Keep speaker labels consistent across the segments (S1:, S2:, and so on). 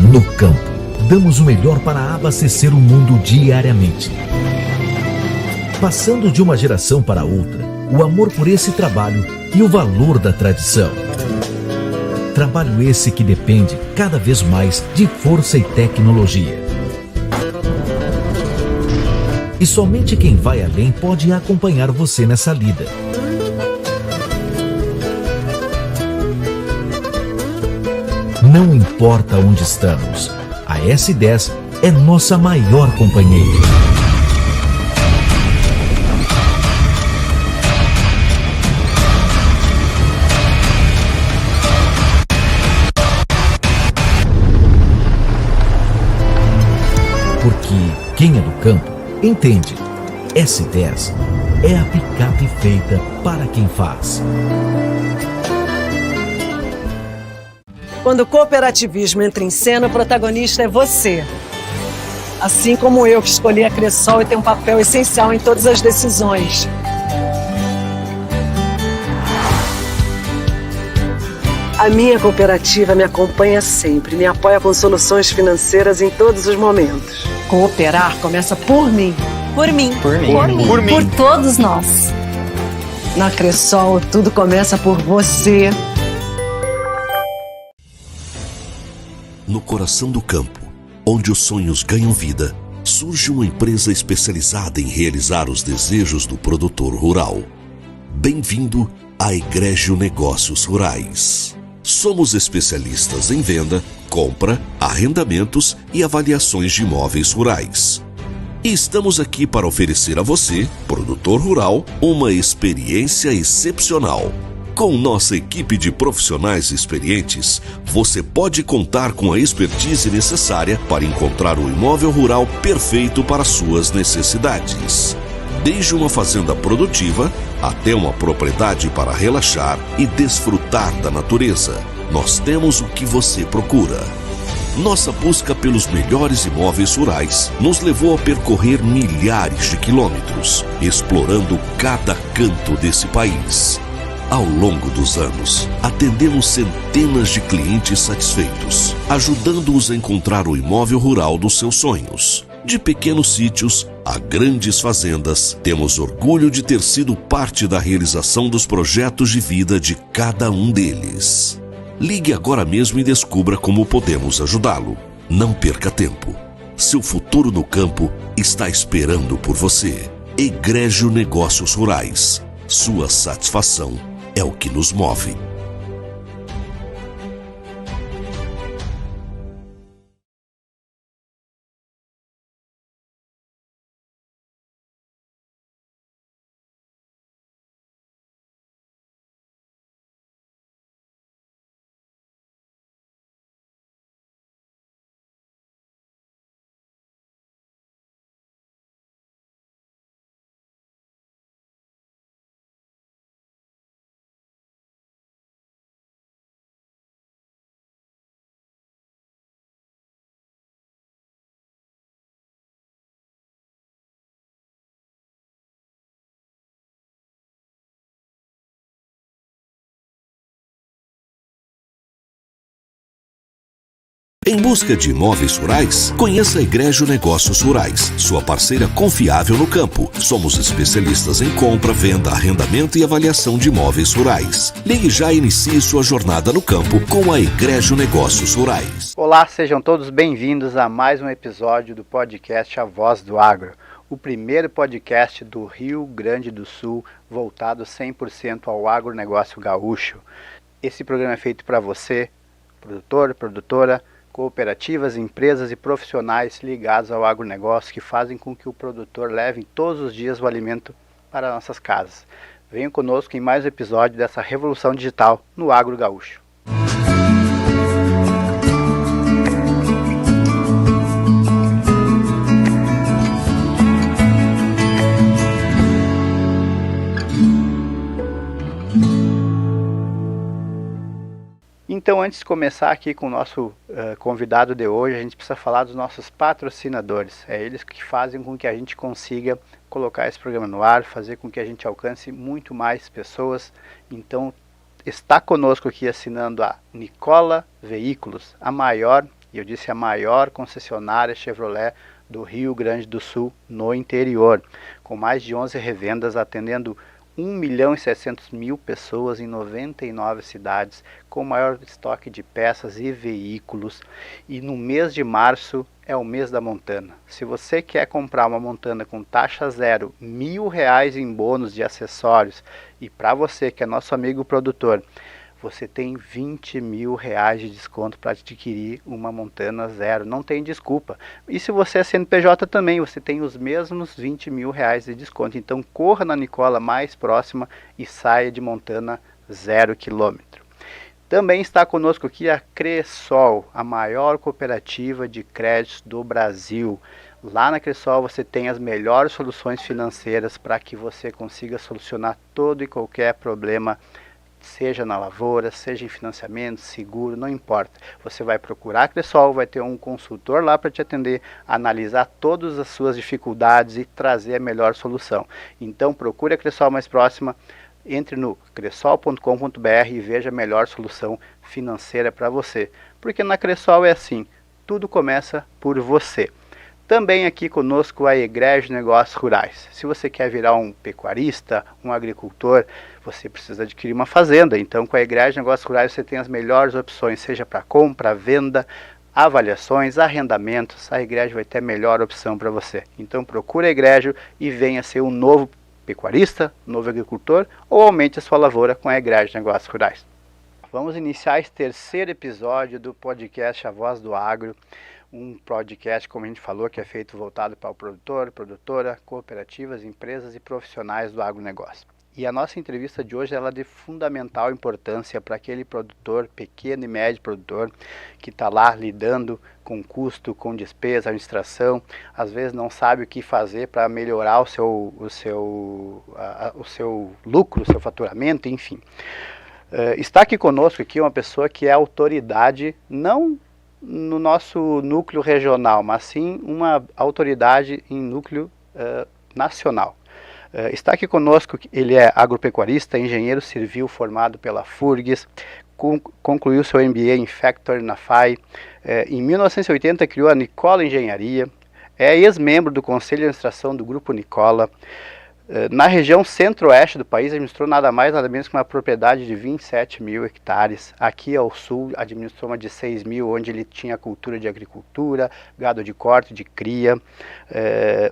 S1: No campo, damos o melhor para abastecer o mundo diariamente. Passando de uma geração para outra, o amor por esse trabalho e o valor da tradição. Trabalho esse que depende cada vez mais de força e tecnologia. E somente quem vai além pode acompanhar você nessa lida. Não importa onde estamos, a S10 é nossa maior companheira. Porque quem é do campo entende. S10 é a picape feita para quem faz.
S2: Quando o cooperativismo entra em cena, o protagonista é você. Assim como eu, que escolhi a Cressol e tem um papel essencial em todas as decisões. A minha cooperativa me acompanha sempre, me apoia com soluções financeiras em todos os momentos. Cooperar começa por mim.
S3: Por mim.
S4: Por mim.
S3: Por mim.
S4: Por mim.
S3: Por todos nós.
S2: Na Cressol, tudo começa por você.
S5: No coração do campo, onde os sonhos ganham vida, surge uma empresa especializada em realizar os desejos do produtor rural. Bem-vindo à Egrégio Negócios Rurais. Somos especialistas em venda, compra, arrendamentos e avaliações de imóveis rurais. E estamos aqui para oferecer a você, produtor rural, uma experiência excepcional. Com nossa equipe de profissionais experientes, você pode contar com a expertise necessária para encontrar o imóvel rural perfeito para suas necessidades. Desde uma fazenda produtiva até uma propriedade para relaxar e desfrutar da natureza, nós temos o que você procura. Nossa busca pelos melhores imóveis rurais nos levou a percorrer milhares de quilômetros, explorando cada canto desse país. Ao longo dos anos, atendemos centenas de clientes satisfeitos, ajudando-os a encontrar o imóvel rural dos seus sonhos. De pequenos sítios a grandes fazendas, temos orgulho de ter sido parte da realização dos projetos de vida de cada um deles. Ligue agora mesmo e descubra como podemos ajudá-lo. Não perca tempo. Seu futuro no campo está esperando por você. Egrégio Negócios Rurais. Sua satisfação é o que nos move. Em busca de imóveis rurais? Conheça a Egrégio Negócios Rurais, sua parceira confiável no campo. Somos especialistas em compra, venda, arrendamento e avaliação de imóveis rurais. Ligue já e inicie sua jornada no campo com a Egrégio Negócios Rurais.
S4: Olá, sejam todos bem-vindos a mais um episódio do podcast A Voz do Agro, o primeiro podcast do Rio Grande do Sul voltado 100% ao agronegócio gaúcho. Esse programa é feito para você, produtor, produtora, cooperativas, empresas e profissionais ligados ao agronegócio que fazem com que o produtor leve todos os dias o alimento para nossas casas. Venham conosco em mais um episódio dessa revolução digital no agro gaúcho. Então, antes de começar aqui com o nosso convidado de hoje, a gente precisa falar dos nossos patrocinadores. É eles que fazem com que a gente consiga colocar esse programa no ar, fazer com que a gente alcance muito mais pessoas. Então, está conosco aqui assinando a Nicola Veículos, a maior E eu disse a maior concessionária Chevrolet do Rio Grande do Sul, no interior, com mais de 11 revendas, atendendo 1.600.000 pessoas em 99 cidades, com maior estoque de peças e veículos. E no mês de março é o mês da Montana. Se você quer comprar uma Montana com taxa zero, R$1.000 em bônus de acessórios, e para você que é nosso amigo produtor, você tem R$20.000 de desconto para adquirir uma Montana zero. Não tem desculpa. E se você é CNPJ também, você tem os mesmos R$20.000 de desconto. Então corra na Nicola mais próxima e saia de Montana 0 km. Também está conosco aqui a Cressol, a maior cooperativa de créditos do Brasil. Lá na Cressol você tem as melhores soluções financeiras para que você consiga solucionar todo e qualquer problema, seja na lavoura, seja em financiamento, seguro, não importa. Você vai procurar a Cressol, vai ter um consultor lá para te atender, analisar todas as suas dificuldades e trazer a melhor solução. Então procure a Cressol mais próxima, entre no cressol.com.br e veja a melhor solução financeira para você. Porque na Cressol é assim, tudo começa por você. Também aqui conosco a Egregio Negócios Rurais. Se você quer virar um pecuarista, um agricultor, você precisa adquirir uma fazenda. Então com a Egregio Negócios Rurais você tem as melhores opções, seja para compra, venda, avaliações, arrendamentos. A Egregio vai ter a melhor opção para você. Então procure a Egregio e venha ser um novo pecuarista, novo agricultor, ou aumente a sua lavoura com a Egregio Negócios Rurais. Vamos iniciar esse terceiro episódio do podcast A Voz do Agro. Um podcast, como a gente falou, que é feito voltado para o produtor, produtora, cooperativas, empresas e profissionais do agronegócio. E a nossa entrevista de hoje ela é de fundamental importância para aquele produtor, pequeno e médio produtor, que está lá lidando com custo, com despesa, administração, às vezes não sabe o que fazer para melhorar o seu lucro, o seu faturamento, enfim. Está aqui conosco aqui uma pessoa que é autoridade, não no nosso núcleo regional, mas sim uma autoridade em núcleo nacional. Está aqui conosco, ele é agropecuarista, engenheiro civil formado pela FURGS, concluiu seu MBA em Factory na FAI, em 1980 criou a Nicola Engenharia, é ex-membro do Conselho de Administração do Grupo Nicola. Na região centro-oeste do país, administrou nada mais, nada menos que uma propriedade de 27.000 hectares. Aqui ao sul, administrou uma de 6.000, onde ele tinha cultura de agricultura, gado de corte, de cria.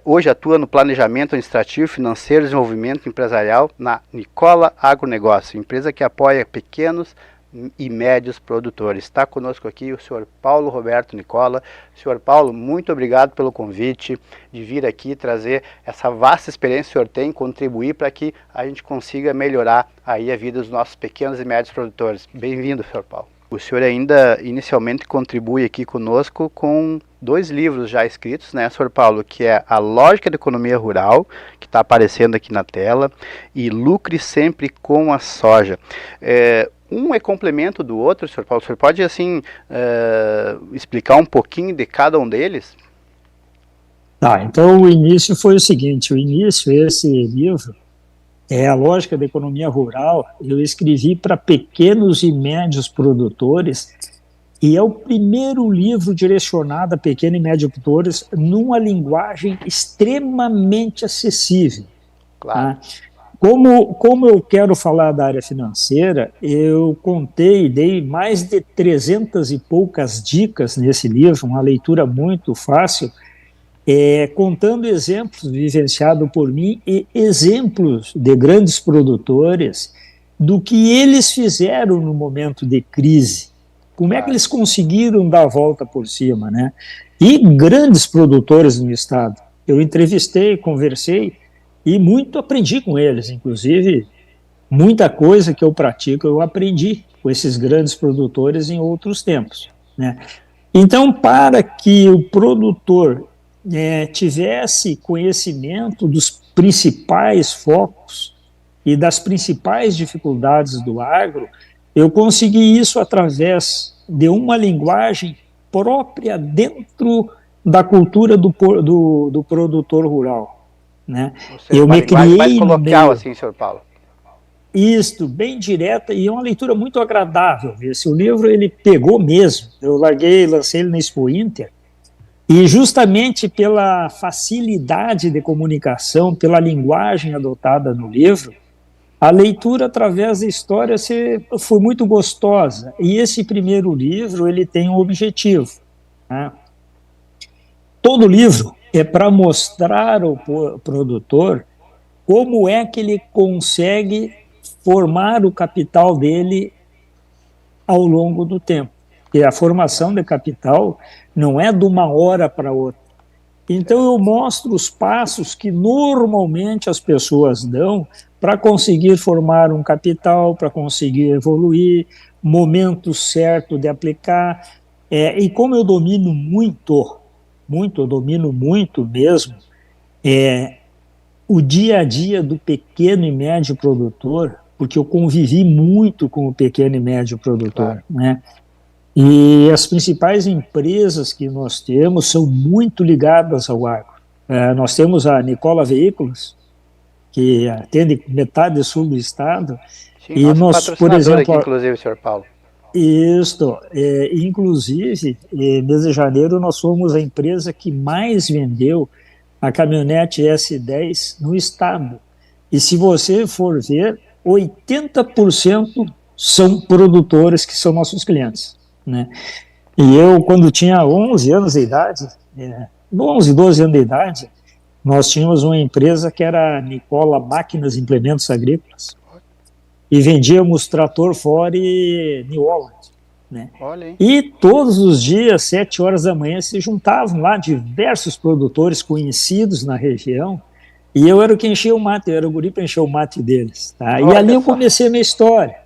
S4: Hoje atua no planejamento administrativo, financeiro e desenvolvimento empresarial na Nicola Agronegócio, empresa que apoia pequenos e médios produtores. Está conosco aqui o senhor Paulo Roberto Nicola. Senhor Paulo, muito obrigado pelo convite de vir aqui trazer essa vasta experiência que o senhor tem, contribuir para que a gente consiga melhorar aí a vida dos nossos pequenos e médios produtores. Bem-vindo, senhor Paulo. O senhor ainda inicialmente contribui aqui conosco com 2 livros já escritos, né, senhor Paulo, que é A Lógica da Economia Rural, que está aparecendo aqui na tela, e Lucre Sempre com a Soja. Um é complemento do outro, senhor Paulo. O senhor pode, assim, explicar um pouquinho de cada um deles?
S6: Tá, então o início foi o seguinte, esse livro, A Lógica da Economia Rural, eu escrevi para pequenos e médios produtores, e é o primeiro livro direcionado a pequenos e médios produtores numa linguagem extremamente acessível.
S4: Claro.
S6: Tá? Como eu quero falar da área financeira, eu dei mais de 300 e poucas dicas nesse livro, uma leitura muito fácil, contando exemplos vivenciados por mim e exemplos de grandes produtores do que eles fizeram no momento de crise, como é que eles conseguiram dar a volta por cima, né? E grandes produtores no estado. Eu entrevistei, conversei, e muito aprendi com eles, inclusive muita coisa que eu pratico eu aprendi com esses grandes produtores em outros tempos, né? Então, para que o produtor tivesse conhecimento dos principais focos e das principais dificuldades do agro, eu consegui isso através de uma linguagem própria dentro da cultura do produtor rural. Né?
S4: Eu me criei mais coloquial, assim, senhor Paulo.
S6: Isto, bem direta, e é uma leitura muito agradável. Esse o livro ele pegou mesmo. Eu lancei ele na Expo Inter, e justamente pela facilidade de comunicação, pela linguagem adotada no livro, a leitura através da história foi muito gostosa. E esse primeiro livro ele tem um objetivo, né? Todo livro é para mostrar ao produtor como é que ele consegue formar o capital dele ao longo do tempo. E a formação de capital não é de uma hora para outra. Então eu mostro os passos que normalmente as pessoas dão para conseguir formar um capital, para conseguir evoluir, momento certo de aplicar. E como eu domino eu domino muito mesmo, o dia a dia do pequeno e médio produtor, porque eu convivi muito com o pequeno e médio produtor, né? E as principais empresas que nós temos são muito ligadas ao agro. Nós temos a Nicola Veículos, que atende metade do sul do estado.
S4: Sim,
S6: e nós, por exemplo,
S4: aqui, inclusive, senhor Paulo.
S6: Isso, inclusive, mês de janeiro nós fomos a empresa que mais vendeu a caminhonete S10 no estado. E se você for ver, 80% são produtores que são nossos clientes, né? E eu, quando tinha 11 anos de idade, 11, 12 anos de idade, nós tínhamos uma empresa que era a Nicola Máquinas e Implementos Agrícolas, e vendíamos trator Ford New Holland, né? E todos os dias, 7 horas da manhã, se juntavam lá diversos produtores conhecidos na região, e eu era o que enchia o mate, eu era o guri para encher o mate deles, tá? E ali eu comecei a minha história.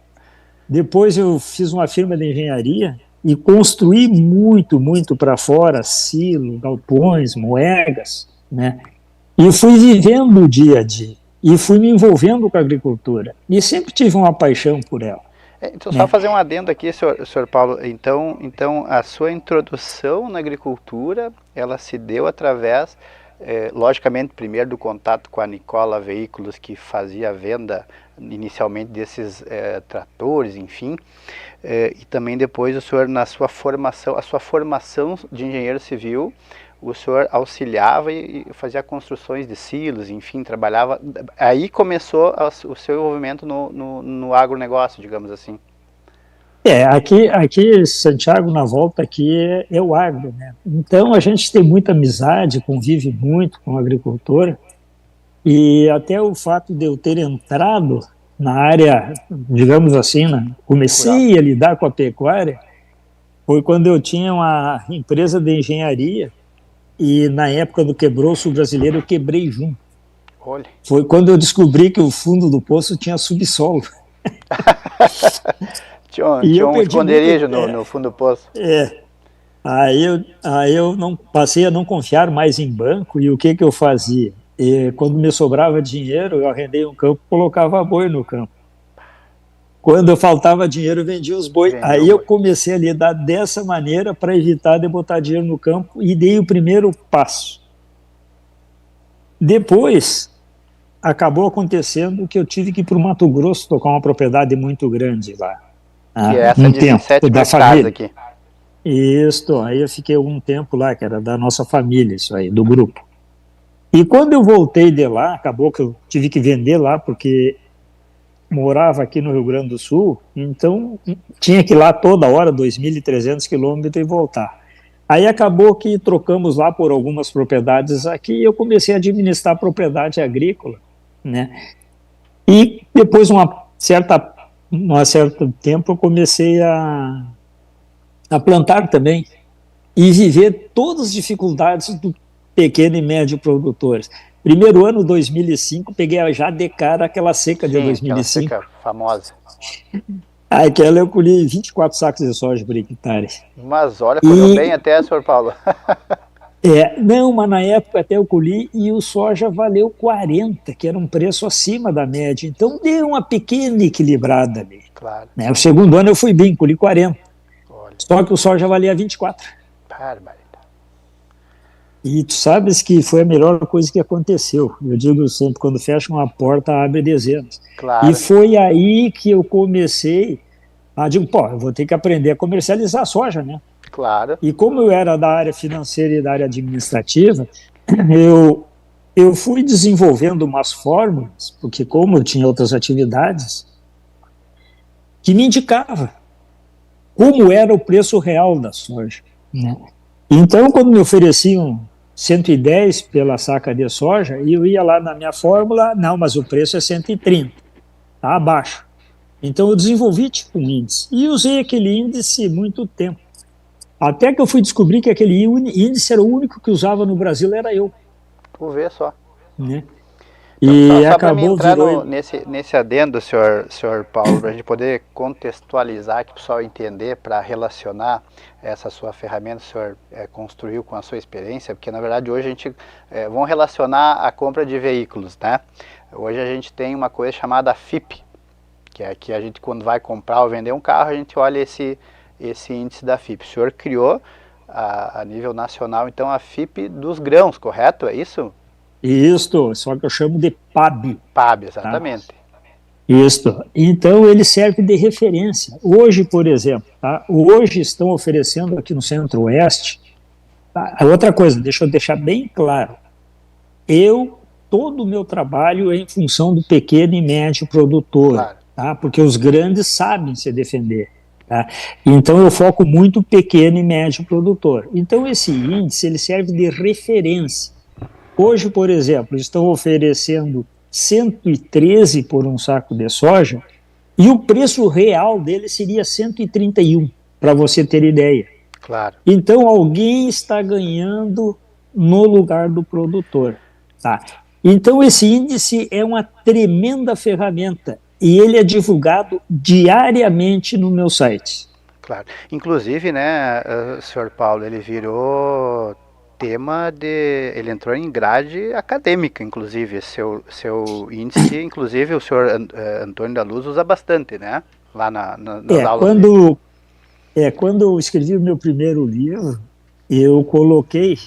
S6: Depois eu fiz uma firma de engenharia e construí muito para fora, silo, galpões, moegas, né? E fui vivendo o dia a dia. E fui me envolvendo com a agricultura. E sempre tive uma paixão por ela.
S4: Então, só fazer um adendo aqui, senhor Paulo. Então, a sua introdução na agricultura, ela se deu através, logicamente, primeiro do contato com a Nicola Veículos, que fazia a venda inicialmente desses tratores, enfim. E também depois o senhor, a sua formação de engenheiro civil, o senhor auxiliava e fazia construções de silos, enfim, trabalhava. Aí começou o seu envolvimento no agronegócio, digamos assim.
S6: Aqui Santiago, na volta aqui, é o agro, né? Então a gente tem muita amizade, convive muito com o agricultor, e até o fato de eu ter entrado na área, digamos assim, comecei a lidar com a pecuária, foi quando eu tinha uma empresa de engenharia. E na época do quebrou-se brasileiro, eu quebrei junto.
S4: Olha. Foi
S6: quando eu descobri que o fundo do poço tinha subsolo.
S4: tinha um esconderijo no fundo do poço.
S6: Aí eu passei a não confiar mais em banco, e o que eu fazia? Quando me sobrava dinheiro, eu arrendei um campo, colocava boi no campo. Quando eu faltava dinheiro, eu vendia os boi. Aí eu comecei a lidar dessa maneira para evitar de botar dinheiro no campo, e dei o primeiro passo. Depois, acabou acontecendo que eu tive que ir para o Mato Grosso tocar uma propriedade muito grande lá.
S4: Que é essa de 17
S6: da família
S4: aqui.
S6: Isso, aí eu fiquei algum tempo lá, que era da nossa família, isso aí, do grupo. E quando eu voltei de lá, acabou que eu tive que vender lá, porque morava aqui no Rio Grande do Sul, então tinha que ir lá toda hora, 2.300 quilômetros, e voltar. Aí acabou que trocamos lá por algumas propriedades aqui, e eu comecei a administrar propriedade agrícola, né? E depois um certo tempo eu comecei a plantar também, e viver todas as dificuldades do pequeno e médio produtores. Primeiro ano, 2005, peguei já de cara aquela seca de 2005.
S4: Aquela seca famosa.
S6: Aquela eu colhi 24 sacos de soja por hectare.
S4: Mas olha, colheu bem até, senhor Paulo.
S6: Não, mas na época até eu colhi, e o soja valeu 40, que era um preço acima da média. Então deu uma pequena equilibrada ali.
S4: Claro.
S6: O segundo ano eu fui bem, colhi 40. Olha. Só que o soja valia 24.
S4: Barbaridade.
S6: E tu sabes que foi a melhor coisa que aconteceu. Eu digo sempre, quando fecha uma porta, abre dezenas.
S4: Claro.
S6: E foi aí que eu comecei a digo, eu vou ter que aprender a comercializar soja, né?
S4: Claro.
S6: E como eu era da área financeira e da área administrativa, eu fui desenvolvendo umas fórmulas, porque como eu tinha outras atividades, que me indicava como era o preço real da soja, né? Então, quando me ofereciam 110 pela saca de soja, eu ia lá na minha fórmula, não, mas o preço é 130, tá abaixo. Então, eu desenvolvi tipo um índice, e usei aquele índice muito tempo. Até que eu fui descobrir que aquele índice era o único que usava no Brasil, era eu.
S4: Por ver só.
S6: Né?
S4: Então,
S6: E
S4: só para mim
S6: acabou
S4: entrar
S6: virou...
S4: nesse adendo, senhor Paulo, para a gente poder contextualizar, que o pessoal entender, para relacionar essa sua ferramenta que o senhor construiu com a sua experiência, porque na verdade hoje a gente vamos relacionar a compra de veículos, né? Hoje a gente tem uma coisa chamada FIP, que é que a gente quando vai comprar ou vender um carro, a gente olha esse índice da FIP. O senhor criou a nível nacional, então, a FIP dos grãos, correto? É isso?
S6: Isto, só que eu chamo de PAB.
S4: PAB, exatamente.
S6: Tá? Isto. Então, ele serve de referência. Hoje, por exemplo, tá? Hoje estão oferecendo aqui no Centro-Oeste, tá? Outra coisa, deixa eu deixar bem claro, todo o meu trabalho é em função do pequeno e médio produtor, claro. Tá? Porque os grandes sabem se defender. Tá? Então eu foco muito pequeno e médio produtor. Então esse índice ele serve de referência. Hoje, por exemplo, estão oferecendo 113 por um saco de soja e o preço real dele seria 131, para você ter ideia.
S4: Claro.
S6: Então alguém está ganhando no lugar do produtor. Tá? Então esse índice é uma tremenda ferramenta. E ele é divulgado diariamente no meu site.
S4: Claro. Inclusive, né, senhor Paulo, ele virou tema ele entrou em grade acadêmica, inclusive. Seu índice, inclusive, o senhor Antônio da Luz usa bastante, né? Lá nas aulas dele.
S6: Quando eu escrevi o meu primeiro livro, eu coloquei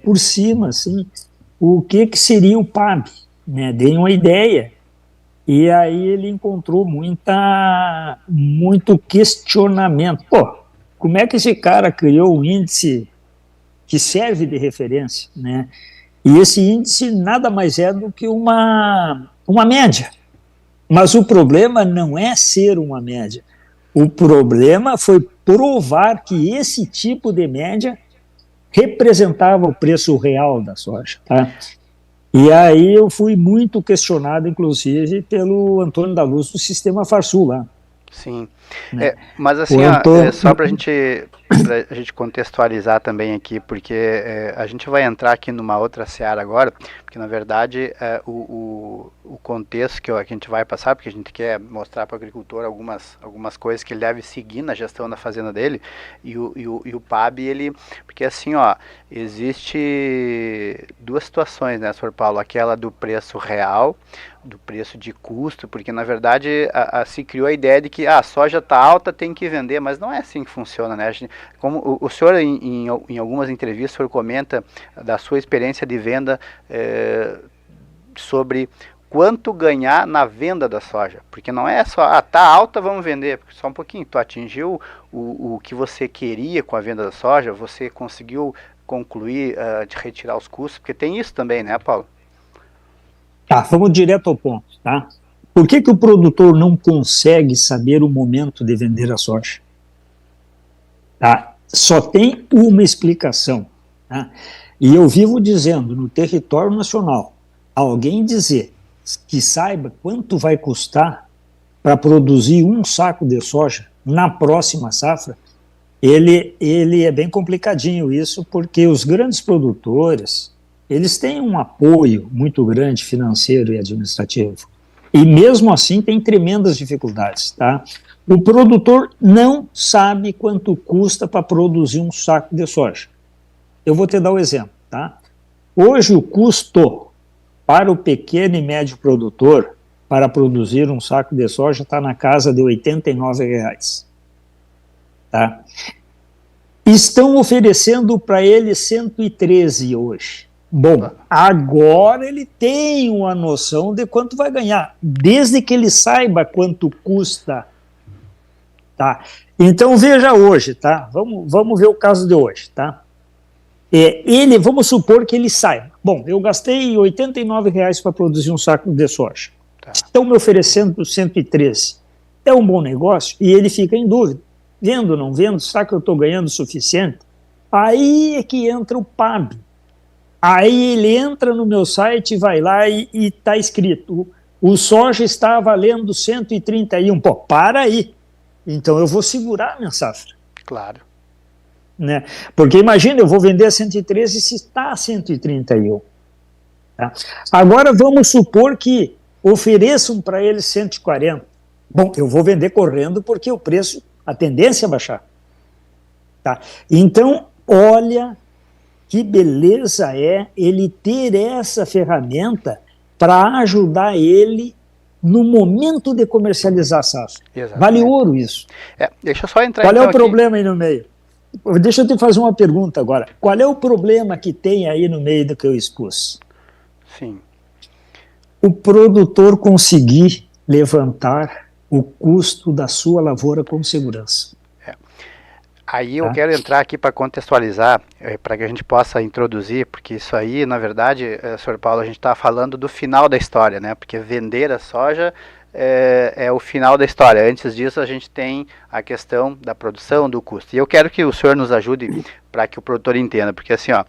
S6: por cima, assim, o que seria o PAB, né? Dei uma ideia. E aí ele encontrou muito questionamento. Como é que esse cara criou um índice que serve de referência, né? E esse índice nada mais é do que uma média. Mas o problema não é ser uma média. O problema foi provar que esse tipo de média representava o preço real da soja, tá? E aí eu fui muito questionado, inclusive, pelo Antônio da Luz do Sistema Farsul lá.
S4: Sim,
S6: né?
S4: Mas assim, só para a gente contextualizar também aqui, porque a gente vai entrar aqui numa outra seara agora, porque na verdade o contexto que a gente vai passar, porque a gente quer mostrar para o agricultor algumas coisas que ele deve seguir na gestão da fazenda dele, e o PAB, porque assim, existe duas situações, né, senhor Paulo, aquela do preço real, do preço de custo, porque na verdade se criou a ideia de que a soja está alta, tem que vender, mas não é assim que funciona, né? Como o senhor em algumas entrevistas, o senhor comenta da sua experiência de venda sobre quanto ganhar na venda da soja, porque não é só, tá alta, vamos vender, porque só um pouquinho, tu atingiu o que você queria com a venda da soja, você conseguiu concluir, de retirar os custos, porque tem isso também, né, Paulo?
S6: Tá, vamos direto ao ponto, tá? Por que o produtor não consegue saber o momento de vender a soja? Tá? Só tem uma explicação, tá? E eu vivo dizendo, no território nacional, alguém dizer que saiba quanto vai custar para produzir um saco de soja na próxima safra, ele é bem complicadinho isso, porque os grandes produtores, eles têm um apoio muito grande financeiro e administrativo. E mesmo assim tem tremendas dificuldades, tá? O produtor não sabe quanto custa para produzir um saco de soja. Eu vou te dar um exemplo, tá? Hoje o custo para o pequeno e médio produtor para produzir um saco de soja está na casa de R$ 89. Tá? Estão oferecendo para ele 113 hoje. Bom, agora ele tem uma noção de quanto vai ganhar, desde que ele saiba quanto custa. Tá? Então veja hoje, tá? Vamos ver o caso de hoje, tá? Vamos supor que ele saiba. Bom, eu gastei R$ 89,00 para produzir um saco de soja. Tá. Estão me oferecendo 113. É um bom negócio? E ele fica em dúvida. Vendo ou não vendo? Será que eu estou ganhando o suficiente? Aí é que entra o PAB. Aí ele entra no meu site, vai lá e está escrito: o soja está valendo 131. Pô, para aí. Então eu vou segurar a minha safra.
S4: Claro.
S6: Né? Porque imagina, eu vou vender a 113 se está a 131. Tá? Agora vamos supor que ofereçam para ele 140. Bom, eu vou vender correndo porque o preço, a tendência é baixar. Tá? Então, olha que beleza é ele ter essa ferramenta para ajudar ele no momento de comercializar a safra.
S4: Exatamente.
S6: Vale ouro isso.
S4: Deixa eu só entrar.
S6: Qual
S4: então
S6: é o problema aí no meio? Deixa eu te fazer uma pergunta agora. Qual é o problema que tem aí no meio do que eu expus?
S4: Sim.
S6: O produtor conseguir levantar o custo da sua lavoura com segurança.
S4: Aí eu quero entrar aqui para contextualizar, para que a gente possa introduzir, porque isso aí, na verdade, Sr. Paulo, a gente está falando do final da história, né? Porque vender a soja é o final da história. Antes disso, a gente tem a questão da produção, do custo. E eu quero que o senhor nos ajude para que o produtor entenda, porque assim, ó,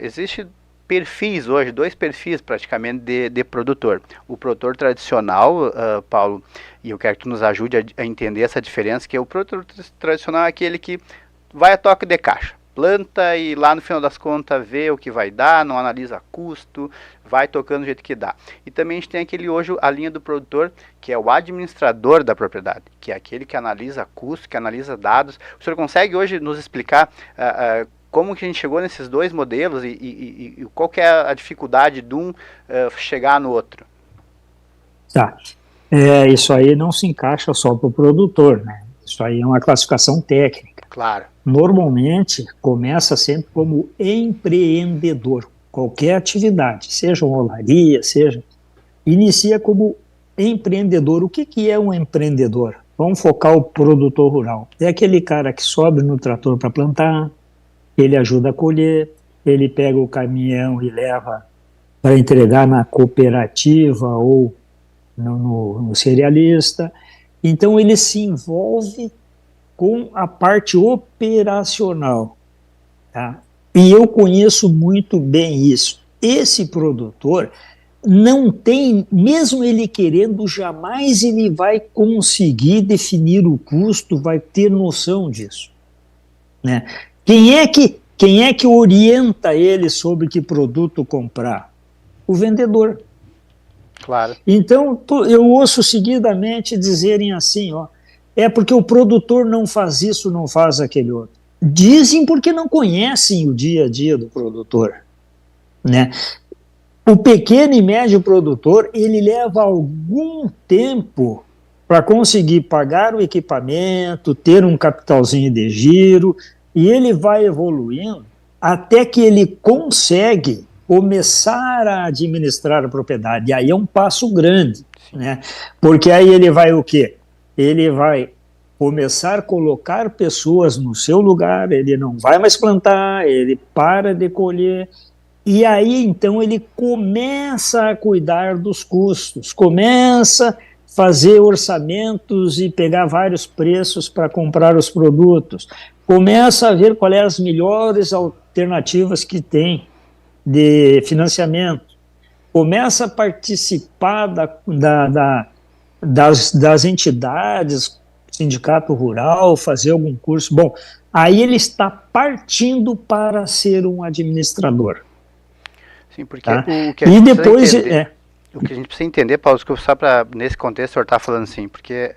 S4: existe perfis hoje, 2 perfis praticamente de produtor. O produtor tradicional, Paulo, e eu quero que tu nos ajude a entender essa diferença, que o produtor tradicional é aquele que vai a toque de caixa, planta e lá no final das contas vê o que vai dar, não analisa custo, vai tocando do jeito que dá. E também a gente tem aquele hoje, a linha do produtor, que é o administrador da propriedade, que é aquele que analisa custo, que analisa dados. O senhor consegue hoje nos explicar como que a gente chegou nesses 2 modelos e qual que é a dificuldade de um chegar no outro?
S6: Tá. Isso aí não se encaixa só para o produtor, né? Isso aí é uma classificação técnica.
S4: Claro.
S6: Normalmente, começa sempre como empreendedor. Qualquer atividade, seja uma olaria, inicia como empreendedor. O que é um empreendedor? Vamos focar o produtor rural. É aquele cara que sobe no trator para plantar, ele ajuda a colher, ele pega o caminhão e leva para entregar na cooperativa ou no cerealista. Então ele se envolve com a parte operacional. Tá? E eu conheço muito bem isso. Esse produtor não tem, mesmo ele querendo, jamais ele vai conseguir definir o custo, vai ter noção disso. Né? Quem é que orienta ele sobre que produto comprar? O vendedor.
S4: Claro.
S6: Então, eu ouço seguidamente dizerem assim, ó, é porque o produtor não faz isso, não faz aquele outro. Dizem porque não conhecem o dia a dia do produtor. Né? O pequeno e médio produtor, ele leva algum tempo para conseguir pagar o equipamento, ter um capitalzinho de giro, e ele vai evoluindo até que ele consegue começar a administrar a propriedade. E aí é um passo grande, né? Porque aí ele vai o quê? Ele vai começar a colocar pessoas no seu lugar, ele não vai mais plantar, ele para de colher, e aí então ele começa a cuidar dos custos, começa a fazer orçamentos e pegar vários preços para comprar os produtos, começa a ver quais as melhores alternativas que tem de financiamento, começa a participar das entidades, sindicato rural, fazer algum curso. Bom, aí ele está partindo para ser um administrador.
S4: Sim, porque
S6: tá?
S4: o que a gente
S6: depois
S4: o que a gente precisa entender, Paulo, só para nesse contexto o senhor está falando assim, porque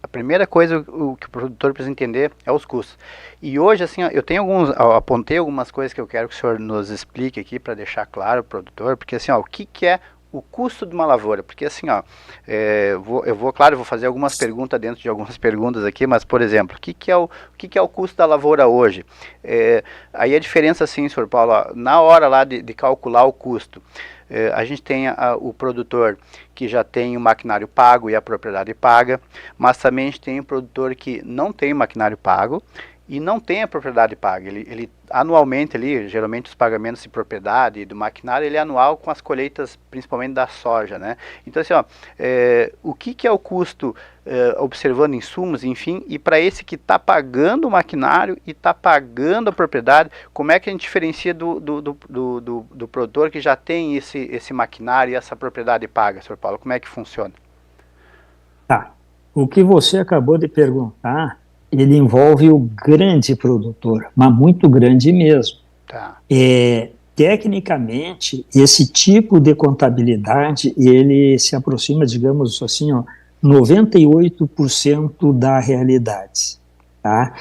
S4: a primeira coisa o que o produtor precisa entender é os custos. E hoje, assim, eu apontei algumas coisas que eu quero que o senhor nos explique aqui para deixar claro o produtor, porque assim, o que é o custo de uma lavoura, porque assim, ó, eu vou fazer algumas perguntas dentro de algumas perguntas aqui, mas, por exemplo, o que é o custo da lavoura hoje? Aí a diferença, assim, senhor Paulo, ó, na hora lá de calcular o custo, a gente tem o produtor que já tem o maquinário pago e a propriedade paga, mas também a gente tem o produtor que não tem o maquinário pago e não tem a propriedade paga. Ele anualmente, geralmente os pagamentos de propriedade e do maquinário, ele é anual com as colheitas, principalmente da soja, né? Então, assim, ó, o que é o custo, observando insumos, enfim, e para esse que está pagando o maquinário e está pagando a propriedade, como é que a gente diferencia do produtor que já tem esse maquinário e essa propriedade paga, senhor Paulo? Como é que funciona?
S6: Tá. O que você acabou de perguntar, ele envolve o grande produtor, mas muito grande mesmo.
S4: Tá.
S6: Tecnicamente, esse tipo de contabilidade, ele se aproxima, digamos assim, 98% da realidade. Tá?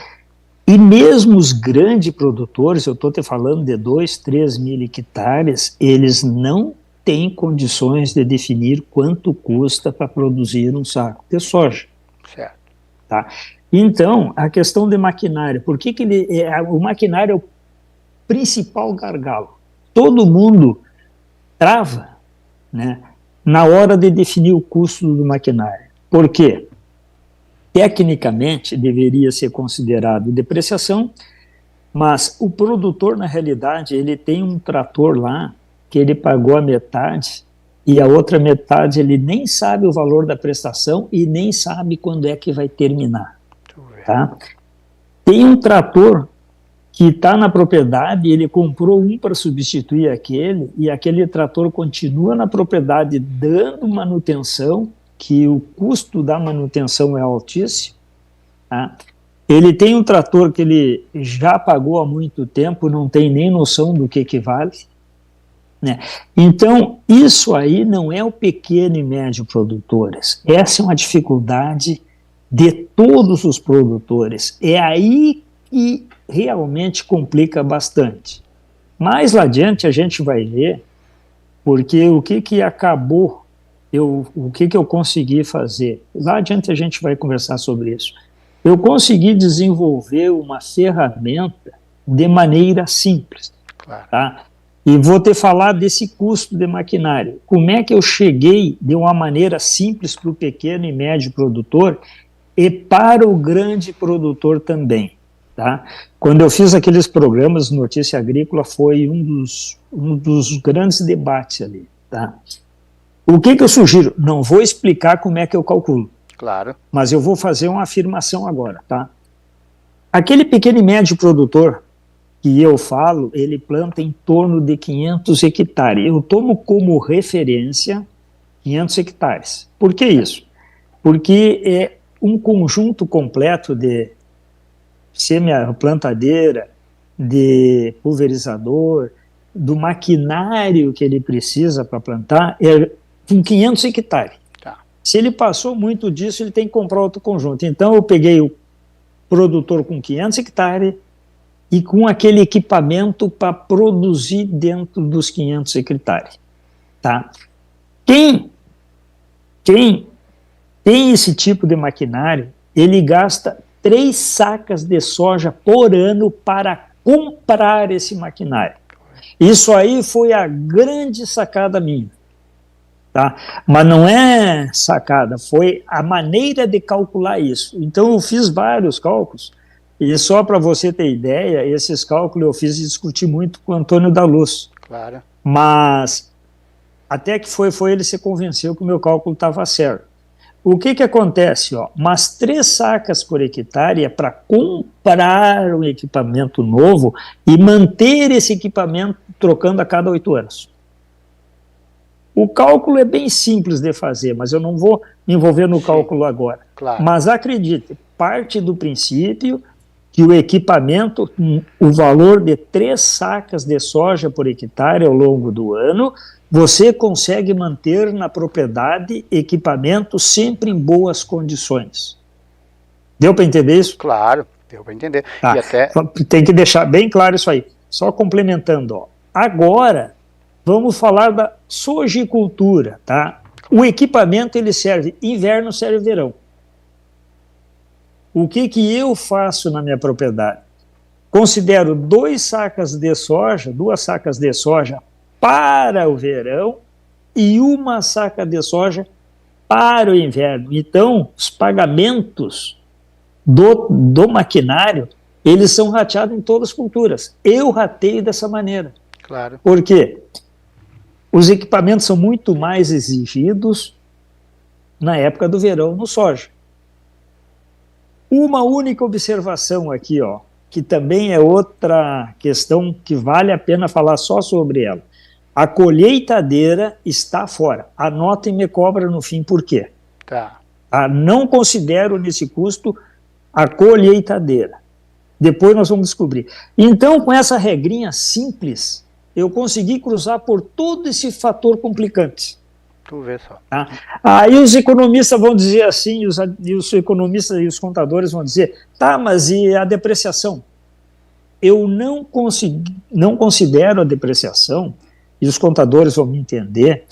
S6: E mesmo os grandes produtores, eu estou te falando de 2, 3 mil hectares, eles não têm condições de definir quanto custa para produzir um saco de soja.
S4: Certo.
S6: Tá? Então, a questão de maquinário, por que o maquinário é o principal gargalo? Todo mundo trava, né, na hora de definir o custo do maquinário. Por quê? Tecnicamente, deveria ser considerado depreciação, mas o produtor, na realidade, ele tem um trator lá que ele pagou a metade e a outra metade ele nem sabe o valor da prestação e nem sabe quando é que vai terminar. Tá? Tem um trator que está na propriedade, ele comprou um para substituir aquele, e aquele trator continua na propriedade dando manutenção, que o custo da manutenção é altíssimo. Tá? Ele tem um trator que ele já pagou há muito tempo, não tem nem noção do que vale. Né? Então, isso aí não é o pequeno e médio produtores. Essa é uma dificuldade de todos os produtores. É aí que realmente complica bastante. Mais lá adiante a gente vai ver, porque o que acabou, o que eu consegui fazer. Lá adiante a gente vai conversar sobre isso. Eu consegui desenvolver uma ferramenta de maneira simples.
S4: Claro.
S6: Tá? E vou te falar desse custo de maquinário. Como é que eu cheguei de uma maneira simples para o pequeno e médio produtor e para o grande produtor também. Tá? Quando eu fiz aqueles programas Notícia Agrícola, foi um dos grandes debates ali. Tá? O que eu sugiro? Não vou explicar como é que eu calculo.
S4: Claro.
S6: Mas eu vou fazer uma afirmação agora. Tá? Aquele pequeno e médio produtor que eu falo, ele planta em torno de 500 hectares. Eu tomo como referência 500 hectares. Por que isso? Porque é um conjunto completo de semi-plantadeira, de pulverizador, do maquinário que ele precisa para plantar, com 500 hectares.
S4: Tá.
S6: Se ele passou muito disso, ele tem que comprar outro conjunto. Então, eu peguei o produtor com 500 hectares e com aquele equipamento para produzir dentro dos 500 hectares. Tá? Quem tem esse tipo de maquinário, ele gasta 3 sacas de soja por ano para comprar esse maquinário. Isso aí foi a grande sacada minha. Tá? Mas não é sacada, foi a maneira de calcular isso. Então eu fiz vários cálculos, e só para você ter ideia, esses cálculos eu fiz e discuti muito com o Antônio da Luz.
S4: Claro.
S6: Mas até que ele se convenceu que o meu cálculo estava certo. O que acontece? Mas 3 sacas por hectare é para comprar um equipamento novo e manter esse equipamento trocando a cada 8 anos. O cálculo é bem simples de fazer, mas eu não vou me envolver no cálculo agora.
S4: Claro.
S6: Mas acredite, parte do princípio que o equipamento, o valor de 3 sacas de soja por hectare ao longo do ano, você consegue manter na propriedade equipamento sempre em boas condições. Deu para entender isso?
S4: Claro, deu para entender.
S6: Tá.
S4: E até...
S6: Tem que deixar bem claro isso aí. Só complementando. Agora, Vamos falar da sojicultura, tá? O equipamento ele serve inverno, serve verão. O que eu faço na minha propriedade? Considero 2 sacas de soja, 2 sacas de soja para o verão e 1 saca de soja para o inverno. Então, os pagamentos do maquinário, eles são rateados em todas as culturas. Eu rateio dessa maneira.
S4: Claro.
S6: Por quê? Os equipamentos são muito mais exigidos na época do verão no soja. Uma única observação aqui, ó, que também é outra questão que vale a pena falar só sobre ela. A colheitadeira está fora. Anotem e me cobra no fim por quê.
S4: Tá.
S6: Não considero nesse custo a colheitadeira. Depois nós vamos descobrir. Então, com essa regrinha simples, eu consegui cruzar por todo esse fator complicante.
S4: Tu vê só.
S6: Tá? Aí os economistas vão dizer assim, e os economistas e os contadores vão dizer, tá, mas e a depreciação? Eu não considero a depreciação, e os contadores vão me entender,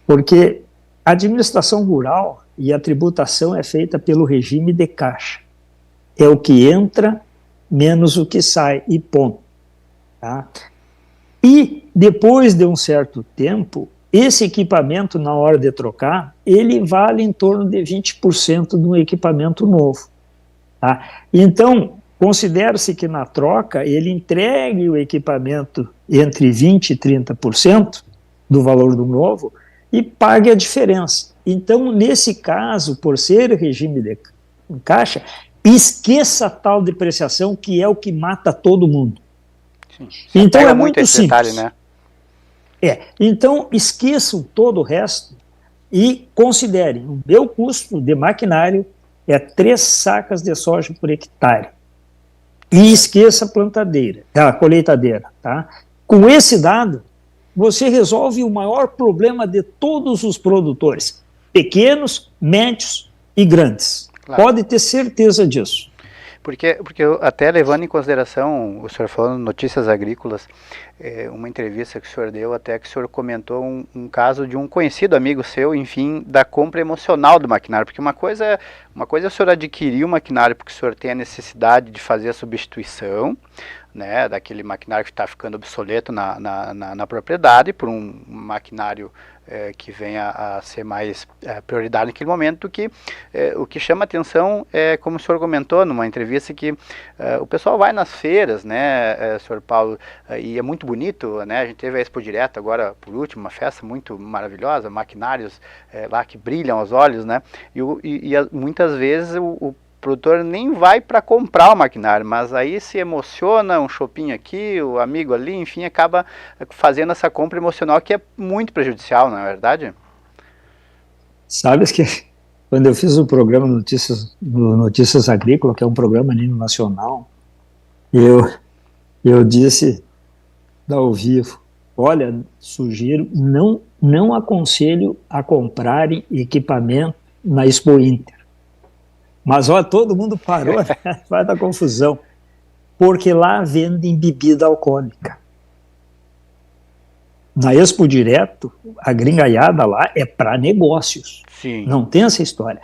S6: porque a administração rural e a tributação é feita pelo regime de caixa. É o que entra menos o que sai, e ponto. Tá? E depois de um certo tempo, esse equipamento, na hora de trocar, ele vale em torno de 20% de um equipamento novo. Tá? Então, considera-se que na troca ele entregue o equipamento entre 20% e 30% do valor do novo e pague a diferença. Então, nesse caso, por ser regime de caixa, esqueça a tal depreciação, que é o que mata todo mundo.
S4: Sim.
S6: Então é muito
S4: esse
S6: simples.
S4: detalhe, né?
S6: Então esqueçam todo o resto e considerem, o meu custo de maquinário é 3 sacas de soja por hectare. E esqueça a plantadeira, a colheitadeira. Tá? Com esse dado, você resolve o maior problema de todos os produtores, pequenos, médios e grandes. Claro. Pode ter certeza disso.
S4: Porque até levando em consideração, o senhor falando notícias agrícolas, uma entrevista que o senhor deu, até que o senhor comentou um caso de um conhecido amigo seu, enfim, da compra emocional do maquinário, porque uma coisa é o senhor adquirir o maquinário porque o senhor tem a necessidade de fazer a substituição, né, daquele maquinário que está ficando obsoleto na propriedade, por um maquinário que venha a ser mais prioridade naquele momento, que o que chama atenção é, como o senhor comentou numa entrevista, que o pessoal vai nas feiras, né, senhor Paulo, e é muito bonito, né, a gente teve a Expo Direto agora, por último, uma festa muito maravilhosa, maquinários lá que brilham aos olhos, né, e muitas vezes o produtor nem vai para comprar o maquinário, mas aí se emociona, um shopping aqui, o amigo ali, enfim, acaba fazendo essa compra emocional que é muito prejudicial, não é verdade?
S6: Sabes que quando eu fiz o programa Notícias Agrícolas, que é um programa nível nacional, eu disse ao vivo, olha, sugiro, não aconselho a comprarem equipamento na Expo Inter. Mas olha, todo mundo parou, né? Vai dar confusão, porque lá vendem bebida alcoólica. Na Expo Direto, a gringaiada lá é para negócios.
S4: Sim. Não
S6: tem essa história.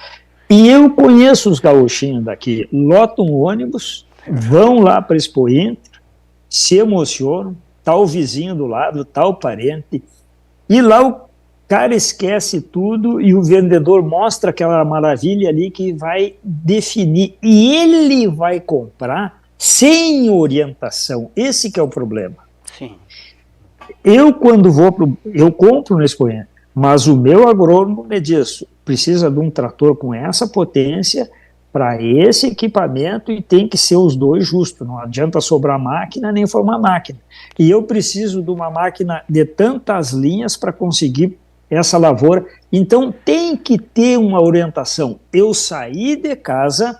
S6: E eu conheço os gauchinhos daqui, lotam o ônibus, vão lá para a Expo Inter, se emocionam, tá o vizinho do lado, tá o parente, e lá o cara esquece tudo e o vendedor mostra aquela maravilha ali que vai definir. E ele vai comprar sem orientação. Esse que é o problema.
S4: Sim.
S6: Eu, quando eu compro no Expo Inter, mas o meu agrônomo me diz, precisa de um trator com essa potência para esse equipamento e tem que ser os dois justos. Não adianta sobrar máquina nem formar máquina. E eu preciso de uma máquina de tantas linhas para conseguir essa lavoura, então tem que ter uma orientação. Eu saí de casa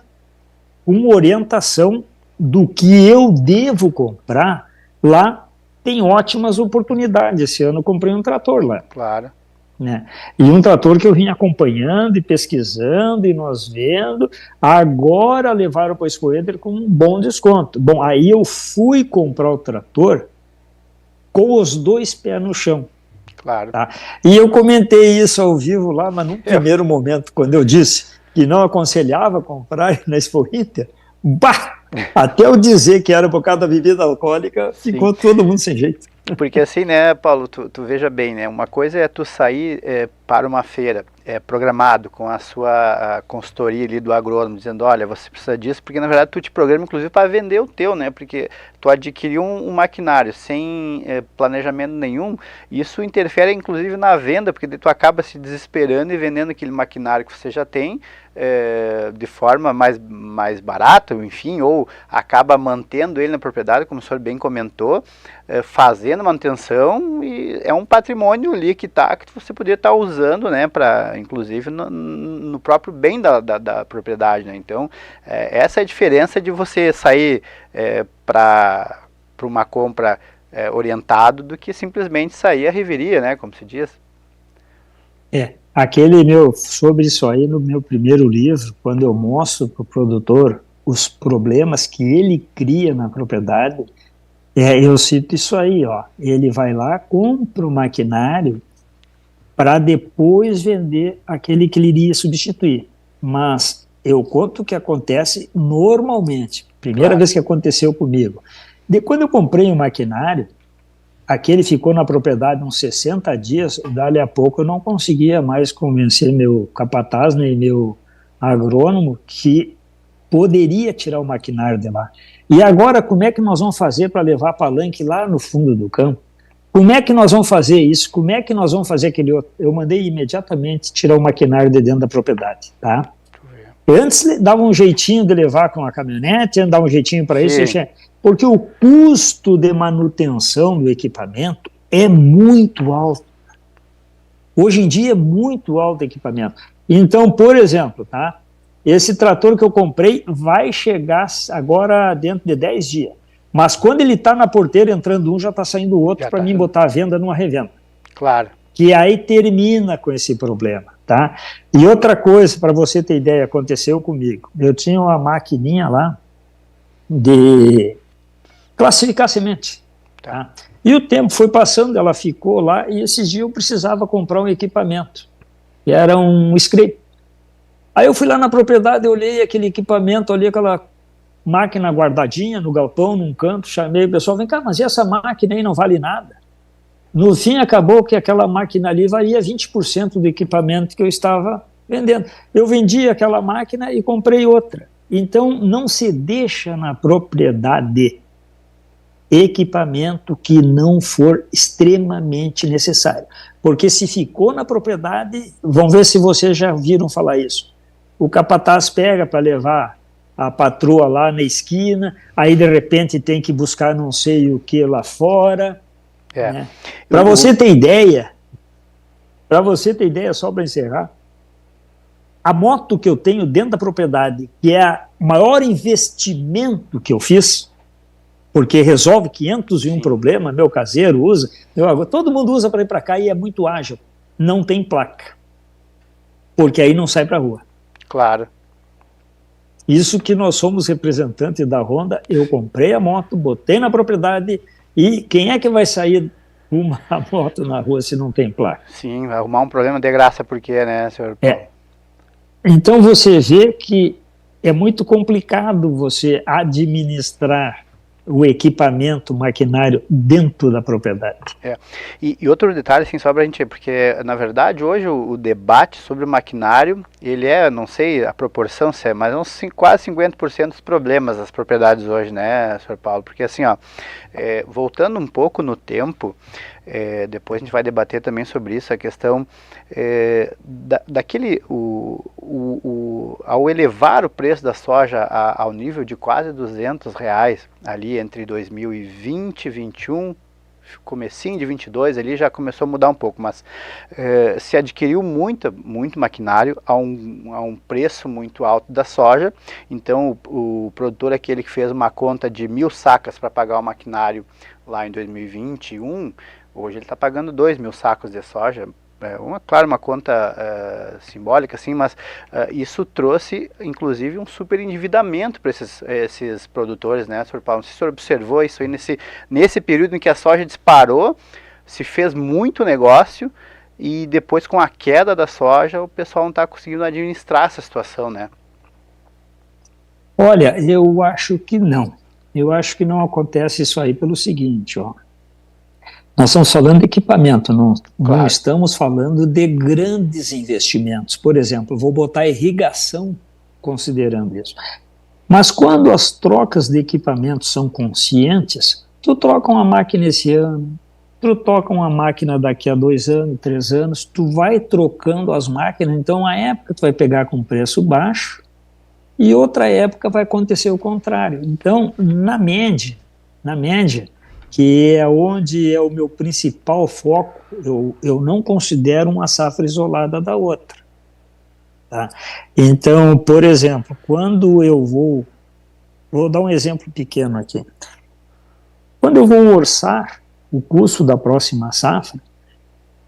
S6: com uma orientação do que eu devo comprar. Lá tem ótimas oportunidades. Esse ano eu comprei um trator lá.
S4: Claro.
S6: Né? E um trator que eu vim acompanhando e pesquisando e nós vendo. Agora levaram para o Expo Inter com um bom desconto. Bom, aí eu fui comprar o trator com os 2 pés no chão.
S4: Claro.
S6: Tá? E eu comentei isso ao vivo lá, mas num primeiro momento, quando eu disse que não aconselhava comprar na Expo Inter, até eu dizer que era por causa da bebida alcoólica, ficou todo mundo sem jeito.
S4: Porque assim, né, Paulo, tu veja bem, né, uma coisa é tu sair para uma feira programado com a sua consultoria ali do agrônomo, dizendo, olha, você precisa disso, porque na verdade tu te programa inclusive para vender o teu, né, porque tu adquiriu um maquinário sem planejamento nenhum, isso interfere inclusive na venda, porque tu acaba se desesperando e vendendo aquele maquinário que você já tem, de forma mais barata, enfim, ou acaba mantendo ele na propriedade, como o senhor bem comentou, fazendo manutenção, e é um patrimônio ali que você poderia estar usando, né, para inclusive no próprio bem da propriedade, né? Então essa é a diferença de você sair para uma compra orientado do que simplesmente sair à reveria, né, como se diz.
S6: Sobre isso aí, no meu primeiro livro, quando eu mostro para o produtor os problemas que ele cria na propriedade, eu cito isso aí, ó. Ele vai lá, compra o maquinário para depois vender aquele que ele iria substituir. Mas eu conto o que acontece normalmente. Primeira vez que aconteceu comigo. Quando eu comprei um maquinário, aquele ficou na propriedade uns 60 dias, dali a pouco eu não conseguia mais convencer meu capataz, nem meu agrônomo, que poderia tirar o maquinário de lá. E agora, como é que nós vamos fazer para levar palanque lá no fundo do campo? Como é que nós vamos fazer isso? Como é que nós vamos fazer aquele outro? Eu mandei imediatamente tirar o maquinário de dentro da propriedade, tá? Antes dava um jeitinho de levar com a caminhonete, antes dava um jeitinho para isso, porque o custo de manutenção do equipamento é muito alto. Hoje em dia é muito alto o equipamento. Então, por exemplo, tá? Esse trator que eu comprei vai chegar agora dentro de 10 dias. Mas quando ele está na porteira entrando um, já está saindo o outro para mim botar a venda numa revenda.
S4: Claro.
S6: Que aí termina com esse problema, tá? E outra coisa, para você ter ideia, aconteceu comigo. Eu tinha uma maquininha lá de classificar semente, tá? E o tempo foi passando, ela ficou lá, e esses dias eu precisava comprar um equipamento, que era um scrape. Aí eu fui lá na propriedade, eu olhei aquele equipamento, olhei aquela máquina guardadinha no galpão, num canto, chamei o pessoal, vem cá, mas essa máquina aí não vale nada? No fim, acabou que aquela máquina ali valia 20% do equipamento que eu estava vendendo. Eu vendi aquela máquina e comprei outra. Então, não se deixa na propriedade equipamento que não for extremamente necessário. Porque se ficou na propriedade, vamos ver se vocês já viram falar isso. O capataz pega para levar a patroa lá na esquina, aí de repente tem que buscar não sei o que lá fora. Né? Para você ter ideia, só para encerrar, a moto que eu tenho dentro da propriedade, que é o maior investimento que eu fiz, porque resolve 501 problemas, meu caseiro usa, todo mundo usa para ir para cá e é muito ágil, não tem placa, porque aí não sai para a rua.
S4: Claro.
S6: Isso que nós somos representantes da Honda, eu comprei a moto, botei na propriedade, e quem é que vai sair uma moto na rua se não tem placa?
S4: Sim, vai arrumar um problema de graça, porque, né, senhor?
S6: Então você vê que é muito complicado você administrar o equipamento, o maquinário dentro da propriedade.
S4: E outro detalhe, assim, só pra gente, porque na verdade hoje o debate sobre o maquinário, ele não sei a proporção se é, mas quase 50% dos problemas das propriedades hoje, né, senhor Paulo? Porque assim, ó, voltando um pouco no tempo, depois a gente vai debater também sobre isso, a questão ao elevar o preço da soja ao nível de quase R$200 ali entre 2020 e 2021, comecinho de 22 ali já começou a mudar um pouco, mas se adquiriu muito maquinário a um preço muito alto da soja. Então o produtor, aquele que fez uma conta de 1.000 sacas para pagar o maquinário lá em 2021, hoje ele está pagando 2.000 sacos de soja. Claro, uma conta simbólica, assim, mas isso trouxe, inclusive, um super endividamento para esses produtores, né, Sr. Paulo? Não sei se o senhor observou isso aí nesse período em que a soja disparou, se fez muito negócio e depois com a queda da soja o pessoal não está conseguindo administrar essa situação, né?
S6: Olha, eu acho que não. Eu acho que não acontece isso aí pelo seguinte, ó. Nós estamos falando de equipamento, não estamos falando de grandes investimentos. Por exemplo, vou botar irrigação considerando isso. Mas quando as trocas de equipamentos são conscientes, tu troca uma máquina esse ano, tu troca uma máquina daqui a 2 anos, 3 anos, tu vai trocando as máquinas, então a época tu vai pegar com preço baixo e outra época vai acontecer o contrário. Então, na média, que é onde é o meu principal foco, eu não considero uma safra isolada da outra. Tá? Então, por exemplo, quando eu vou dar um exemplo pequeno aqui. Quando eu vou orçar o custo da próxima safra,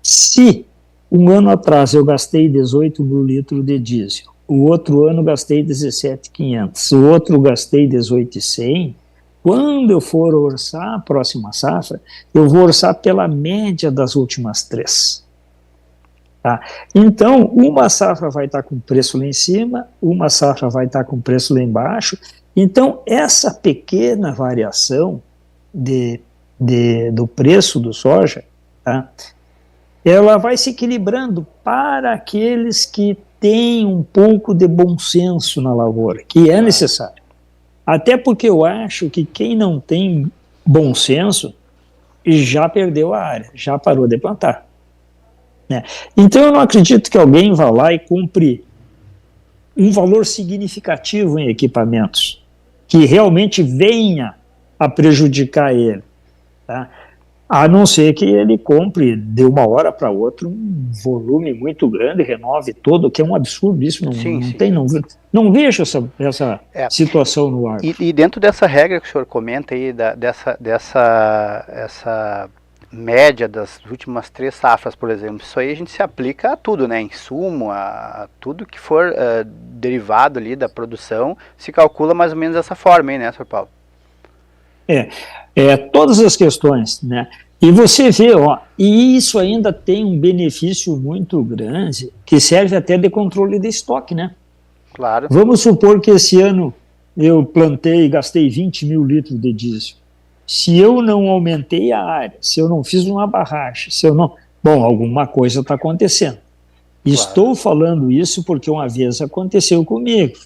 S6: se um ano atrás eu gastei 18 mil litros de diesel, o outro ano gastei 17.500, o outro gastei 18.100, quando eu for orçar a próxima safra, eu vou orçar pela média das últimas 3. Tá? Então, uma safra vai estar com preço lá em cima, uma safra vai estar com preço lá embaixo. Então, essa pequena variação do preço do soja, tá? Ela vai se equilibrando para aqueles que têm um pouco de bom senso na lavoura, que é necessário. Até porque eu acho que quem não tem bom senso já perdeu a área, já parou de plantar. Né? Então eu não acredito que alguém vá lá e compre um valor significativo em equipamentos que realmente venha a prejudicar ele. Tá? A não ser que ele compre de uma hora para outra um volume muito grande, renove todo, que é um absurdo isso, não vejo essa situação no ar.
S4: E dentro dessa regra que o senhor comenta aí, essa média das últimas 3 safras, por exemplo, isso aí a gente se aplica a tudo, né? Insumo, a tudo que for derivado ali da produção, se calcula mais ou menos dessa forma aí, né, Sr. Paulo?
S6: Todas as questões, né? E você vê, ó, e isso ainda tem um benefício muito grande, que serve até de controle de estoque, né?
S4: Claro.
S6: Vamos supor que esse ano eu plantei e gastei 20 mil litros de diesel. Se eu não aumentei a área, se eu não fiz uma barragem, bom, alguma coisa está acontecendo. Claro. Estou falando isso porque uma vez aconteceu comigo,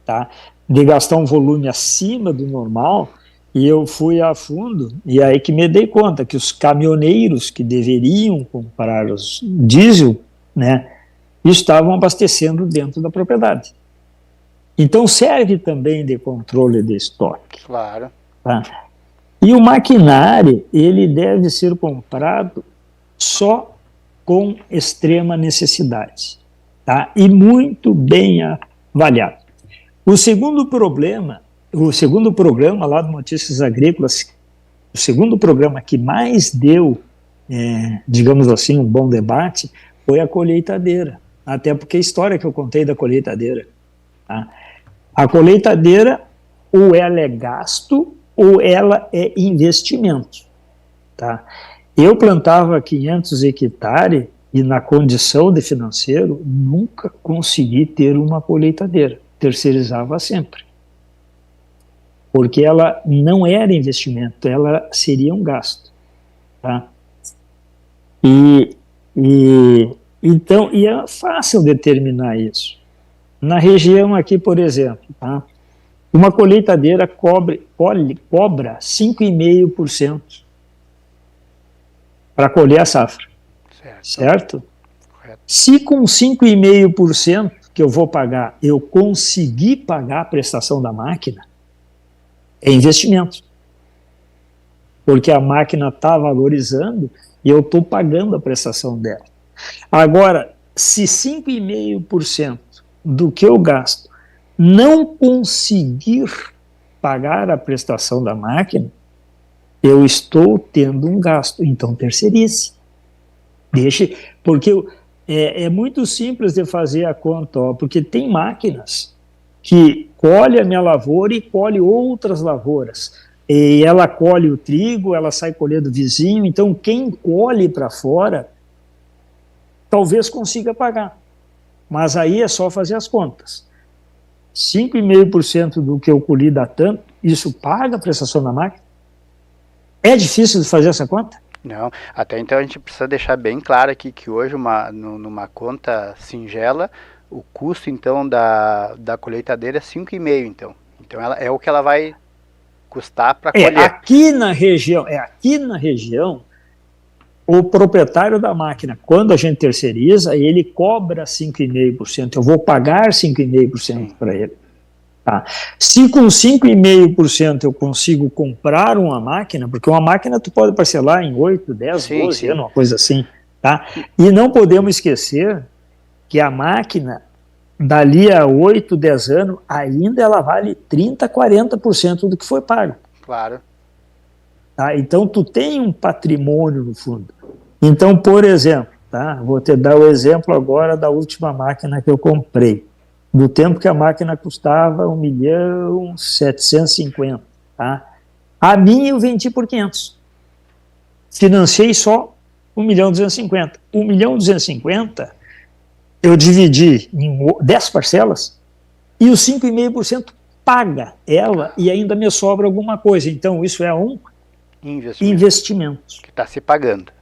S6: tá? De gastar um volume acima do normal, e eu fui a fundo, e aí que me dei conta que os caminhoneiros que deveriam comprar os diesel, né, estavam abastecendo dentro da propriedade. Então serve também de controle de estoque.
S4: Claro.
S6: Tá? E o maquinário, ele deve ser comprado só com extrema necessidade, tá? E muito bem avaliado. O segundo programa lá do Notícias Agrícolas, o segundo programa que mais deu, digamos assim, um bom debate, foi a colheitadeira. Até porque a história que eu contei da colheitadeira. Tá? A colheitadeira, ou ela é gasto, ou ela é investimento. Tá? Eu plantava 500 hectares e na condição de financeiro, nunca consegui ter uma colheitadeira. Terceirizava sempre. Porque ela não era investimento, ela seria um gasto. Tá? Então, é fácil determinar isso. Na região aqui, por exemplo, tá? Uma colheitadeira cobra 5,5% para colher a safra. Certo? Correto. Se com 5,5% que eu vou pagar, eu conseguir pagar a prestação da máquina, é investimento. Porque a máquina está valorizando e eu estou pagando a prestação dela. Agora, se 5,5% do que eu gasto não conseguir pagar a prestação da máquina, eu estou tendo um gasto. Então, terceirize. Porque é muito simples de fazer a conta, ó, porque tem máquinas que colhe a minha lavoura e colhe outras lavouras. e ela colhe o trigo, ela sai colhendo vizinho, então quem colhe para fora talvez consiga pagar, mas aí é só fazer as contas. 5,5% do que eu colhi dá tanto, isso paga a prestação da máquina? É difícil de fazer essa conta?
S4: Não, até então a gente precisa deixar bem claro aqui que hoje numa conta singela, o custo então da colheitadeira é 5,5, então ela é o que ela vai custar para colher.
S6: Aqui na região, o proprietário da máquina, quando a gente terceiriza, ele cobra 5,5%. Eu vou pagar 5,5% para ele. Tá. Se com 5,5% eu consigo comprar uma máquina, porque uma máquina tu pode parcelar em 8, 10, 12 anos, uma coisa assim. Tá? E não podemos esquecer que a máquina, dali a 8, 10 anos, ainda ela vale 30%, 40% do que foi pago.
S4: Claro.
S6: Tá? Então, tu tem um patrimônio no fundo. Então, por exemplo, tá? Vou te dar o exemplo agora da última máquina que eu comprei. Do tempo que a máquina custava 1.750.000. Tá? A minha eu vendi por 500. Financei só 1.250.000. 1.250.000 eu dividi em 10 parcelas e os 5,5% paga ela e ainda me sobra alguma coisa. Então, isso é um investimento.
S4: Que está se pagando.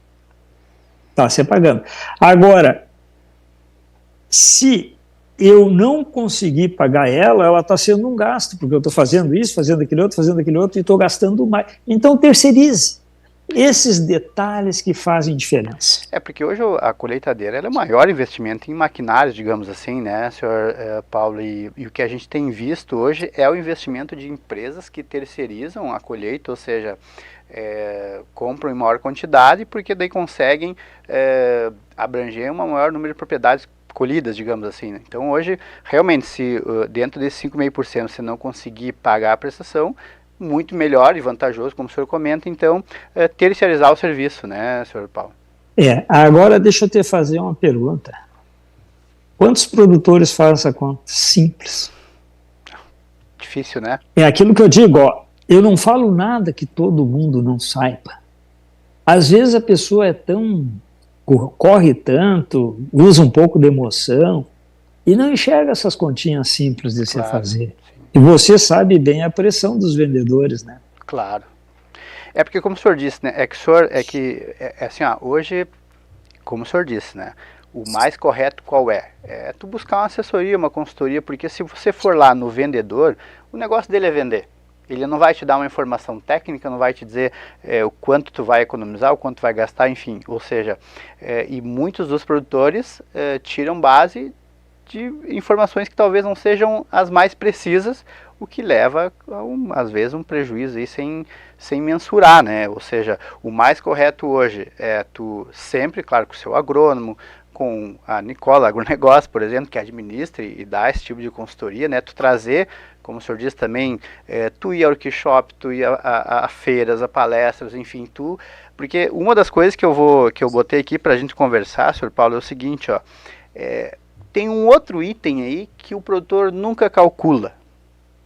S6: Está se pagando. Agora, se eu não conseguir pagar ela está sendo um gasto, porque eu estou fazendo isso, fazendo aquele outro e estou gastando mais. Então, terceirize. Esses detalhes que fazem diferença.
S4: Porque hoje a colheitadeira é o maior investimento em maquinários, digamos assim, né, senhor Paulo? E o que a gente tem visto hoje é o investimento de empresas que terceirizam a colheita, ou seja, compram em maior quantidade, porque daí conseguem abranger um maior número de propriedades colhidas, digamos assim, né? Então hoje, realmente, se dentro desses 5,5% você não conseguir pagar a prestação, muito melhor e vantajoso, como o senhor comenta, então, terceirizar o serviço, né, senhor Paulo?
S6: Agora deixa eu te fazer uma pergunta. Quantos produtores fazem essa conta? Simples.
S4: Difícil, né?
S6: É aquilo que eu digo, eu não falo nada que todo mundo não saiba. Às vezes a pessoa corre tanto, usa um pouco de emoção e não enxerga essas continhas simples de se fazer. E você sabe bem a pressão dos vendedores, né?
S4: Claro. Porque, como o senhor disse, né? Assim, hoje, como o senhor disse, né? O mais correto qual é? É tu buscar uma assessoria, uma consultoria, porque se você for lá no vendedor, o negócio dele é vender. Ele não vai te dar uma informação técnica, não vai te dizer o quanto tu vai economizar, o quanto tu vai gastar, enfim. Ou seja, e muitos dos produtores tiram base de informações que talvez não sejam as mais precisas, o que leva, às vezes, um prejuízo aí sem mensurar, né? Ou seja, o mais correto hoje é tu sempre, claro, com o seu agrônomo, com a Nicola Agronegócio, por exemplo, que administra e dá esse tipo de consultoria, né? Tu trazer, como o senhor disse também, tu ir a workshop, tu ir a feiras, a palestras, enfim, porque uma das coisas que eu botei aqui para a gente conversar, senhor Paulo, é o seguinte, tem um outro item aí que o produtor nunca calcula,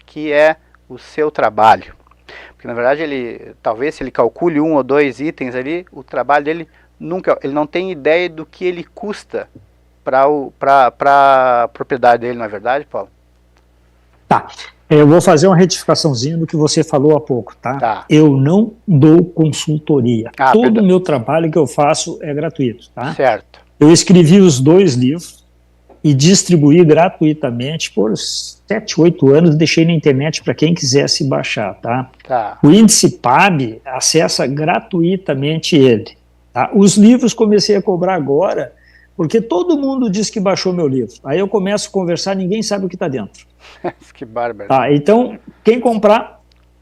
S4: que é o seu trabalho. Porque na verdade talvez se ele calcule 1 ou 2 itens ali, o trabalho dele ele não tem ideia do que ele custa para a propriedade dele, não é verdade, Paulo?
S6: Tá. Eu vou fazer uma retificaçãozinha do que você falou há pouco, tá? Eu não dou consultoria. Todo o meu trabalho que eu faço é gratuito, tá?
S4: Certo.
S6: Eu escrevi os 2 livros e distribuí gratuitamente por 7, 8 anos, deixei na internet para quem quisesse baixar, tá? O índice PAB acessa gratuitamente ele. Tá? Os livros comecei a cobrar agora, porque todo mundo diz que baixou meu livro. Aí eu começo a conversar, ninguém sabe o que está dentro.
S4: Que bárbaro.
S6: Tá? Então, quem comprar,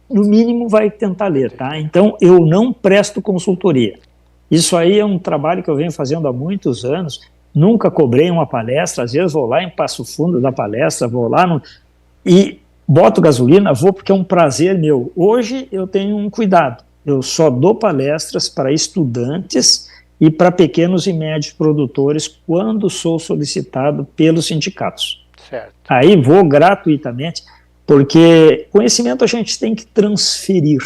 S6: no mínimo, vai tentar ler. Tá? Então, eu não presto consultoria. Isso aí é um trabalho que eu venho fazendo há muitos anos. Nunca cobrei uma palestra, às vezes vou lá em Passo Fundo da palestra, vou lá e boto gasolina, vou porque é um prazer meu. Hoje eu tenho um cuidado. Eu só dou palestras para estudantes e para pequenos e médios produtores quando sou solicitado pelos sindicatos.
S4: Certo.
S6: Aí vou gratuitamente, porque conhecimento a gente tem que transferir.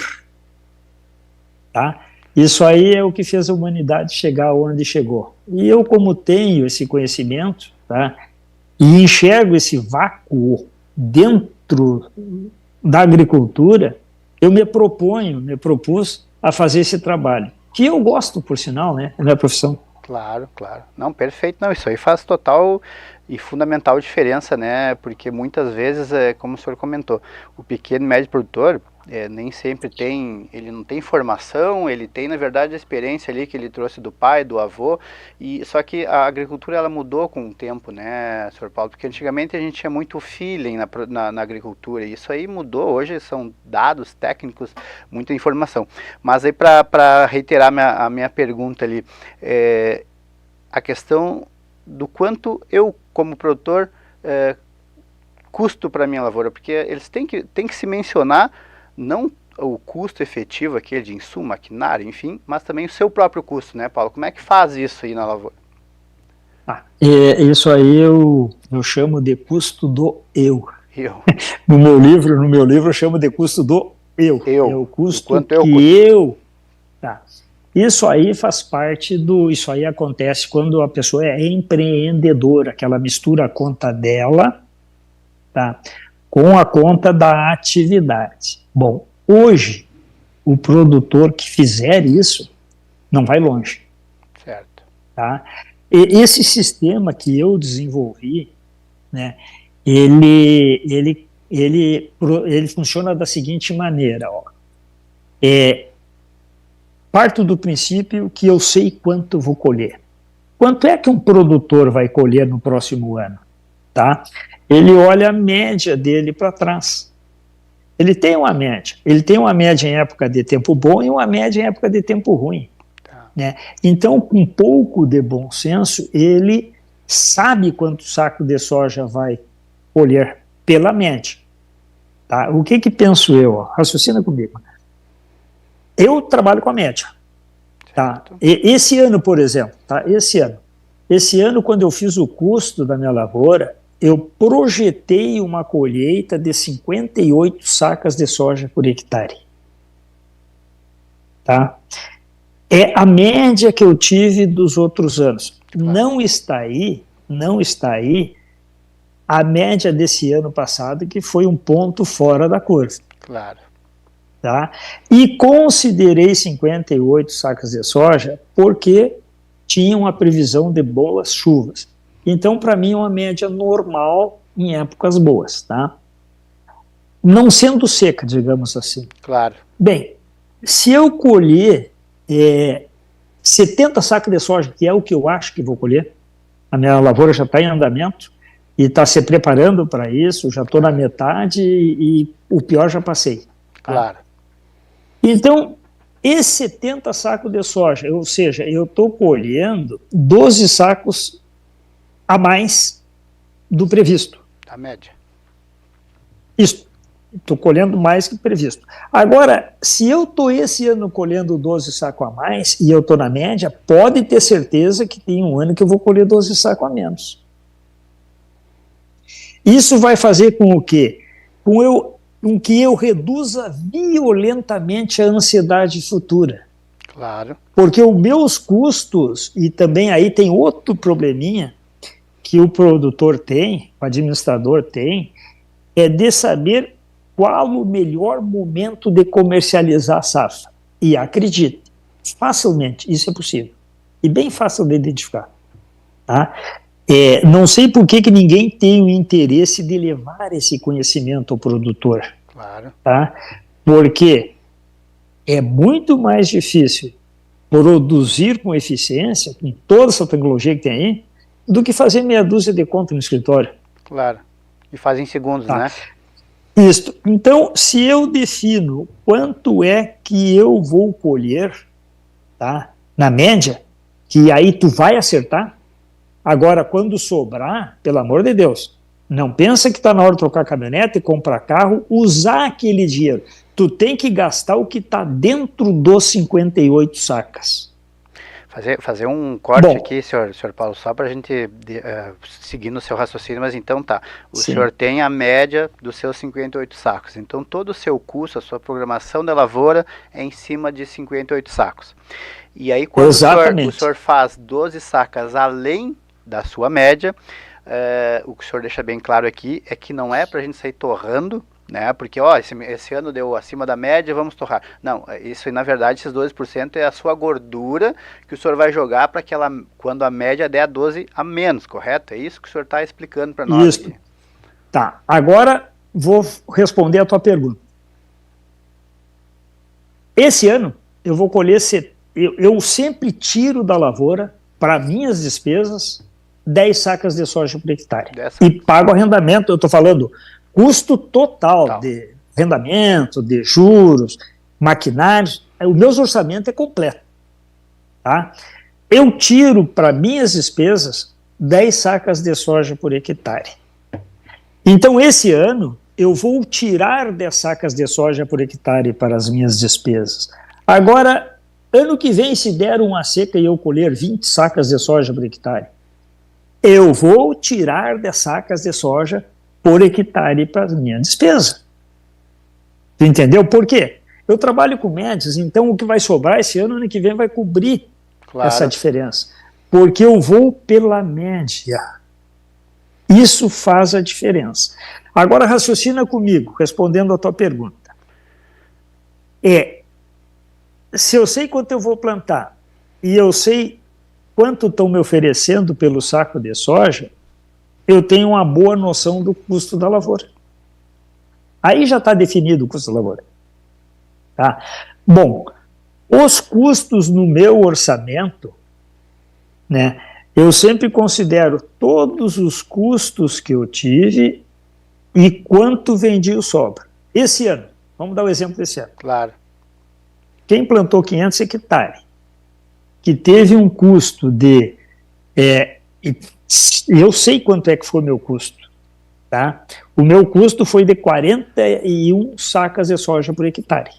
S6: tá? Isso aí é o que fez a humanidade chegar onde chegou. E eu, como tenho esse conhecimento, tá, e enxergo esse vácuo dentro da agricultura, eu me propus a fazer esse trabalho, que eu gosto, por sinal, né, é minha profissão.
S4: Claro, claro. Não, perfeito. Não, isso aí faz total e fundamental diferença, né? Porque muitas vezes, como o senhor comentou, o pequeno e médio produtor nem sempre ele não tem formação, ele tem, na verdade, a experiência ali que ele trouxe do pai, do avô, e só que a agricultura, ela mudou com o tempo, né, senhor Paulo? Porque antigamente a gente tinha muito feeling na agricultura, e isso aí mudou. Hoje são dados técnicos, muita informação. Mas aí, para reiterar a minha pergunta ali, a questão do quanto eu, como produtor, custo para a minha lavoura, porque eles têm que se mencionar não o custo efetivo aquele de insumo, maquinário, enfim, mas também o seu próprio custo, né, Paulo? Como é que faz isso aí na lavoura?
S6: Isso aí eu chamo de custo do eu. No meu livro eu chamo de custo do eu. É o custo eu. Tá. Isso aí faz parte isso aí acontece quando a pessoa é empreendedora, que ela mistura a conta dela, tá, com a conta da atividade. Bom, hoje, o produtor que fizer isso não vai longe.
S4: Certo.
S6: Tá? E esse sistema que eu desenvolvi, né, ele funciona da seguinte maneira. Ó. Parto do princípio que eu sei quanto vou colher. Quanto é que um produtor vai colher no próximo ano? Tá? Ele olha a média dele para trás. Ele tem uma média em época de tempo bom e uma média em época de tempo ruim.
S4: Tá.
S6: Né? Então, com um pouco de bom senso, ele sabe quanto saco de soja vai colher pela média. Tá? O que penso eu? Raciocina comigo. Eu trabalho com a média. Tá? Esse ano, por exemplo, tá? Esse ano, quando eu fiz o custo da minha lavoura, eu projetei uma colheita de 58 sacas de soja por hectare. Tá? É a média que eu tive dos outros anos. Não está aí a média desse ano passado, que foi um ponto fora da curva.
S4: Claro.
S6: Tá? E considerei 58 sacas de soja porque tinha uma previsão de boas chuvas. Então, para mim, é uma média normal em épocas boas, tá? Não sendo seca, digamos assim.
S4: Claro.
S6: Bem, se eu colher 70 sacos de soja, que é o que eu acho que vou colher, a minha lavoura já está em andamento e está se preparando para isso, já estou na metade e o pior já passei. Tá?
S4: Claro.
S6: Então, esses 70 sacos de soja, ou seja, eu estou colhendo 12 sacos a mais do previsto.
S4: A média.
S6: Isso. Estou colhendo mais que previsto. Agora, se eu estou esse ano colhendo 12 sacos a mais e eu estou na média, pode ter certeza que tem um ano que eu vou colher 12 sacos a menos. Isso vai fazer com o quê? Com que eu reduza violentamente a ansiedade futura.
S4: Claro.
S6: Porque os meus custos, e também aí tem outro probleminha que o produtor tem, o administrador tem, é de saber qual o melhor momento de comercializar a safra. E acredite, facilmente, isso é possível. E bem fácil de identificar. Tá? Não sei por que ninguém tem o interesse de levar esse conhecimento ao produtor.
S4: Claro.
S6: Tá? Porque é muito mais difícil produzir com eficiência, com toda essa tecnologia que tem aí, do que fazer meia dúzia de contas no escritório.
S4: Claro. E faz em segundos,
S6: tá,
S4: né?
S6: Isso. Então, se eu defino quanto é que eu vou colher, tá, na média, que aí tu vai acertar, agora, quando sobrar, pelo amor de Deus, não pensa que está na hora de trocar caminhonete, comprar carro, usar aquele dinheiro. Tu tem que gastar o que está dentro dos 58 sacas.
S4: Fazer um corte aqui, senhor Paulo, só para a gente seguir no seu raciocínio, mas então tá. O senhor tem a média dos seus 58 sacos. Então todo o seu custo, a sua programação da lavoura é em cima de 58 sacos. E aí quando o senhor faz 12 sacas além da sua média, o que o senhor deixa bem claro aqui é que não é para a gente sair torrando, né? Porque esse ano deu acima da média, vamos torrar. Não, isso na verdade, esses 12% é a sua gordura que o senhor vai jogar para que ela, quando a média der 12 a menos, correto? É isso que o senhor está explicando para nós aqui.
S6: Tá, agora vou responder a tua pergunta. Esse ano eu vou colher, eu sempre tiro da lavoura, para minhas despesas, 10 sacas de soja por hectare. E pago arrendamento, eu estou falando custo total de arrendamento, de juros, maquinários, o meu orçamento é completo. Tá? Eu tiro para minhas despesas 10 sacas de soja por hectare. Então, esse ano, eu vou tirar 10 sacas de soja por hectare para as minhas despesas. Agora, ano que vem, se der uma seca e eu colher 20 sacas de soja por hectare, eu vou tirar 10 sacas de soja por hectare para a minha despesa. Tu entendeu? Por quê? Eu trabalho com médias, então o que vai sobrar esse ano que vem vai cobrir essa diferença. Porque eu vou pela média. Isso faz a diferença. Agora raciocina comigo, respondendo a tua pergunta. Se eu sei quanto eu vou plantar e eu sei quanto estão me oferecendo pelo saco de soja, eu tenho uma boa noção do custo da lavoura. Aí já está definido o custo da lavoura. Tá? Bom, os custos no meu orçamento, né, eu sempre considero todos os custos que eu tive e quanto vendi o sobra. Esse ano, vamos dar o exemplo desse ano.
S4: Claro.
S6: Quem plantou 500 hectares, que teve um custo de... eu sei quanto é que foi o meu custo. Tá? O meu custo foi de 41 sacas de soja por hectare.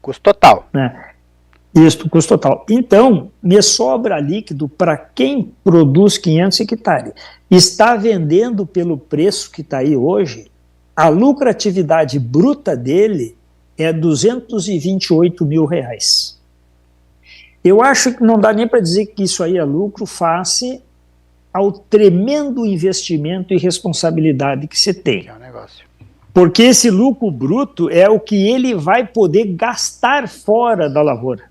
S4: Custo total.
S6: Né? Isso, custo total. Então, me sobra líquido para quem produz 500 hectares. Está vendendo pelo preço que está aí hoje, a lucratividade bruta dele é R$228 mil. Eu acho que não dá nem para dizer que isso aí é lucro face ao tremendo investimento e responsabilidade que você tem.
S4: É um negócio.
S6: Porque esse lucro bruto é o que ele vai poder gastar fora da lavoura.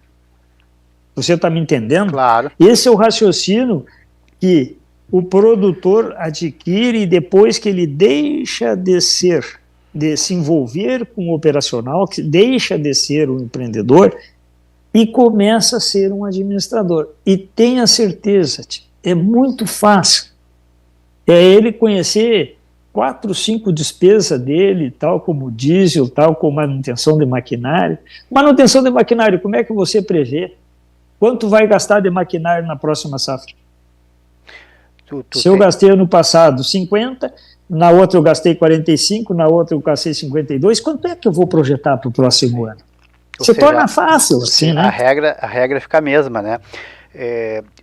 S6: Você está me entendendo?
S4: Claro.
S6: Esse é o raciocínio que o produtor adquire depois que ele deixa de se envolver com o operacional, que deixa de ser um empreendedor e começa a ser um administrador. E tenha certeza, é muito fácil. É ele conhecer 4, 5 despesas dele, tal como diesel, tal como manutenção de maquinário. Manutenção de maquinário, como é que você prevê? Quanto vai gastar de maquinário na próxima safra? Se eu gastei ano passado 50, na outra eu gastei 45, na outra eu gastei 52, quanto é que eu vou projetar para o próximo ano? Se torna fácil, assim, né?
S4: A regra fica a mesma, né?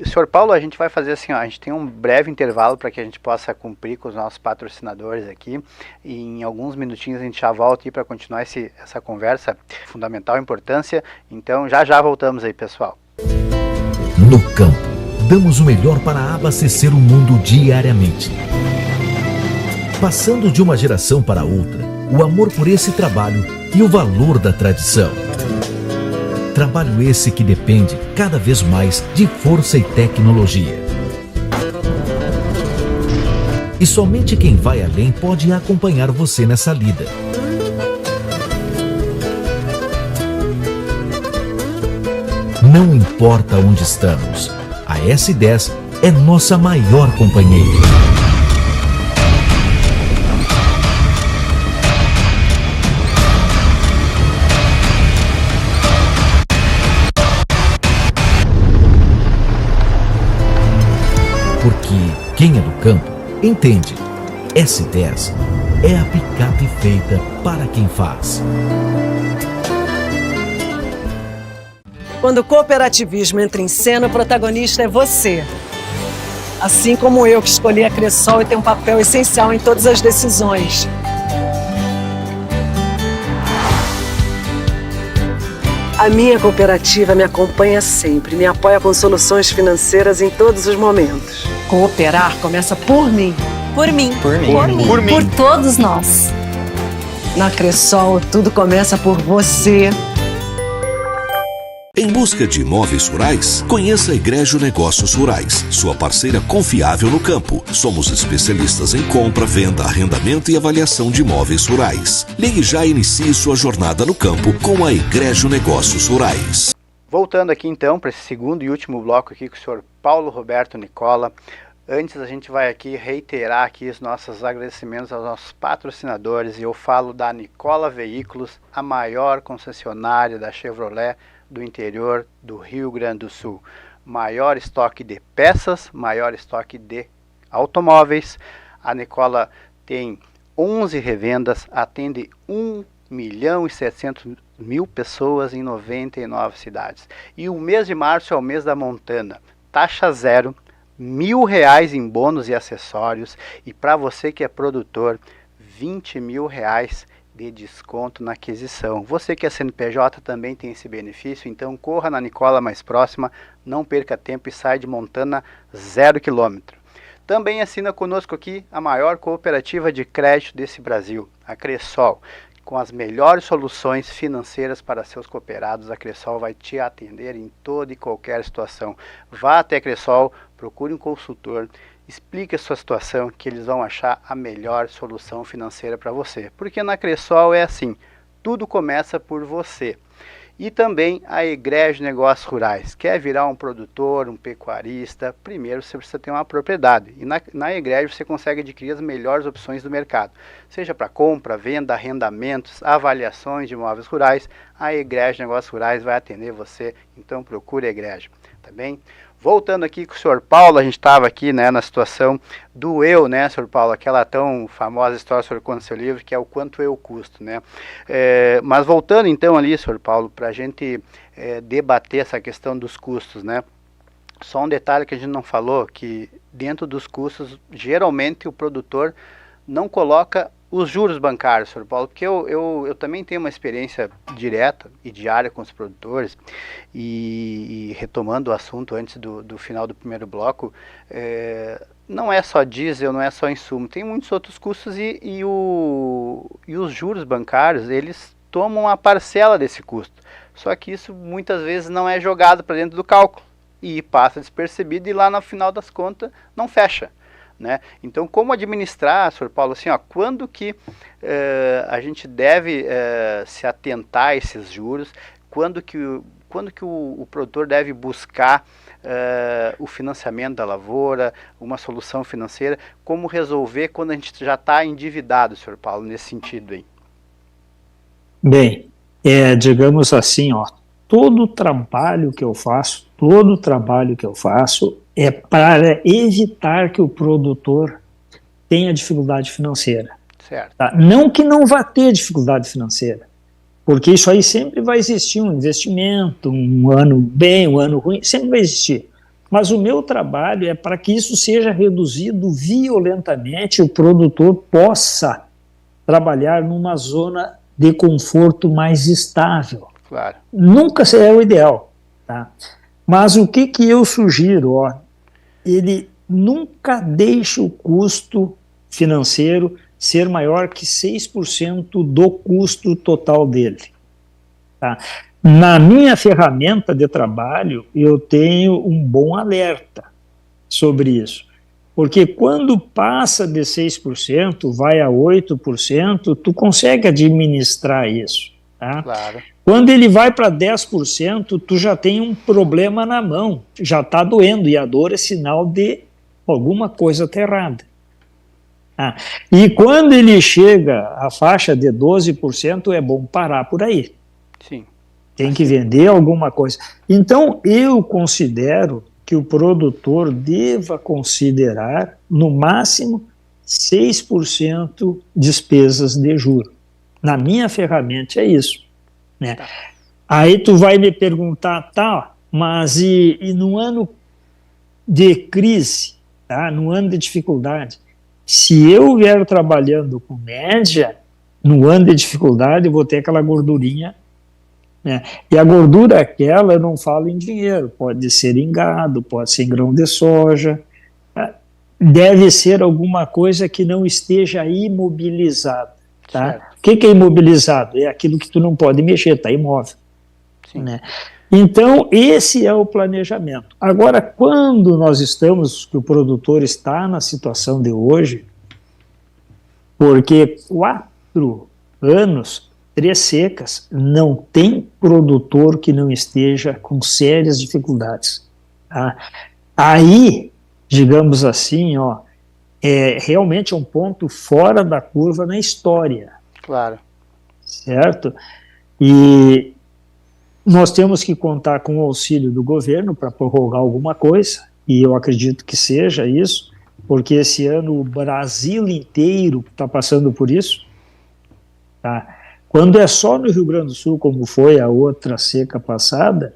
S4: Senhor Paulo, a gente vai fazer assim, a gente tem um breve intervalo para que a gente possa cumprir com os nossos patrocinadores aqui, e em alguns minutinhos a gente já volta aí para continuar essa conversa de fundamental importância, então já voltamos aí, pessoal.
S1: No campo, damos o melhor para abastecer o mundo diariamente. Passando de uma geração para outra, o amor por esse trabalho e o valor da tradição. Trabalho esse que depende cada vez mais de força e tecnologia. E somente quem vai além pode acompanhar você nessa lida. Não importa onde estamos, a S10 é nossa maior companheira. Porque quem é do campo entende. S10 é a picape feita para quem faz.
S2: Quando o cooperativismo entra em cena, o protagonista é você. Assim como eu, que escolhi a Cressol e tem um papel essencial em todas as decisões. A minha cooperativa me acompanha sempre, me apoia com soluções financeiras em todos os momentos. Cooperar começa por mim.
S3: Por mim.
S7: Por mim.
S3: Por mim.
S7: Por mim.
S3: Por todos nós.
S2: Na Cressol, tudo começa por você.
S5: Em busca de imóveis rurais? Conheça a Egrégio Negócios Rurais, sua parceira confiável no campo. Somos especialistas em compra, venda, arrendamento e avaliação de imóveis rurais. Ligue já e inicie sua jornada no campo com a Egrégio Negócios Rurais.
S4: Voltando aqui então para esse segundo e último bloco aqui com o senhor Paulo Roberto Nicola. Antes a gente vai aqui reiterar aqui os nossos agradecimentos aos nossos patrocinadores e eu falo da Nicola Veículos, a maior concessionária da Chevrolet do interior do Rio Grande do Sul. Maior estoque de peças, maior estoque de automóveis. A Nicola tem 11 revendas, atende 1.700.000 pessoas em 99 cidades. E o mês de março é o mês da Montana. Taxa zero, R$1.000 em bônus e acessórios. E para você que é produtor, R$20.000 de desconto na aquisição. Você que é CNPJ também tem esse benefício, então corra na Nicola mais próxima, não perca tempo e sai de Montana 0 km. Também assina conosco aqui a maior cooperativa de crédito desse Brasil, a Cressol. Com as melhores soluções financeiras para seus cooperados, a Cressol vai te atender em toda e qualquer situação. Vá até a Cressol, procure um consultor, explique a sua situação que eles vão achar a melhor solução financeira para você. Porque na Cressol é assim, tudo começa por você. E também a Egrégio Negócios Rurais. Quer virar um produtor, um pecuarista? Primeiro você precisa ter uma propriedade. E na Egrégio você consegue adquirir as melhores opções do mercado. Seja para compra, venda, arrendamentos, avaliações de imóveis rurais. A Egrégio Negócios Rurais vai atender você. Então procure a Egrégio. Tá bem? Voltando aqui com o senhor Paulo, a gente estava aqui, né, na situação do eu, né, senhor Paulo, aquela tão famosa história sobre o seu livro, que é o quanto eu custo, né. Mas voltando então ali, senhor Paulo, para a gente debater essa questão dos custos, né. Só um detalhe que a gente não falou, que dentro dos custos, geralmente o produtor não coloca os juros bancários, senhor Paulo, porque eu também tenho uma experiência direta e diária com os produtores, e retomando o assunto antes do final do primeiro bloco, não é só diesel, não é só insumo, tem muitos outros custos e os juros bancários, eles tomam uma parcela desse custo, só que isso muitas vezes não é jogado para dentro do cálculo, e passa despercebido e lá no final das contas não fecha. Né? Então, como administrar, senhor Paulo, assim, ó, quando que a gente deve se atentar a esses juros, quando que o produtor deve buscar o financiamento da lavoura, uma solução financeira, como resolver quando a gente já está endividado, senhor Paulo, nesse sentido aí?
S6: Bem, digamos assim, ó, todo o trabalho que eu faço é para evitar que o produtor tenha dificuldade financeira.
S4: Certo.
S6: Tá? Não que não vá ter dificuldade financeira, porque isso aí sempre vai existir, um investimento, um ano bem, um ano ruim, sempre vai existir. Mas o meu trabalho é para que isso seja reduzido violentamente, o produtor possa trabalhar numa zona de conforto mais estável.
S4: Claro.
S6: Nunca será o ideal, tá? Mas o que eu sugiro, ó, ele nunca deixe o custo financeiro ser maior que 6% do custo total dele. Tá? Na minha ferramenta de trabalho, eu tenho um bom alerta sobre isso. Porque quando passa de 6%, vai a 8%, tu consegue administrar isso. Tá?
S4: Claro.
S6: Quando ele vai para 10%, tu já tem um problema na mão, já está doendo, e a dor é sinal de alguma coisa tá errada. E quando ele chega à faixa de 12%, é bom parar por aí.
S4: Sim.
S6: Tem que vender alguma coisa. Então, eu considero que o produtor deva considerar, no máximo, 6% despesas de juros. Na minha ferramenta é isso. Né? Aí tu vai me perguntar, tá, mas e no ano de crise, tá? No ano de dificuldade, se eu vier trabalhando com média, no ano de dificuldade eu vou ter aquela gordurinha, né? E a gordura aquela, eu não falo em dinheiro, pode ser em gado, pode ser em grão de soja, tá? Deve ser alguma coisa que não esteja imobilizada, tá? O que é imobilizado? É aquilo que tu não pode mexer, está imóvel. Sim. Né? Então, esse é o planejamento. Agora, quando nós estamos, que o produtor está na situação de hoje, porque 4 anos, 3 secas, não tem produtor que não esteja com sérias dificuldades. Tá? Aí, digamos assim, ó, realmente é um ponto fora da curva na história.
S4: Claro.
S6: Certo? E nós temos que contar com o auxílio do governo para prorrogar alguma coisa, e eu acredito que seja isso, porque esse ano o Brasil inteiro está passando por isso. Tá? Quando é só no Rio Grande do Sul, como foi a outra seca passada,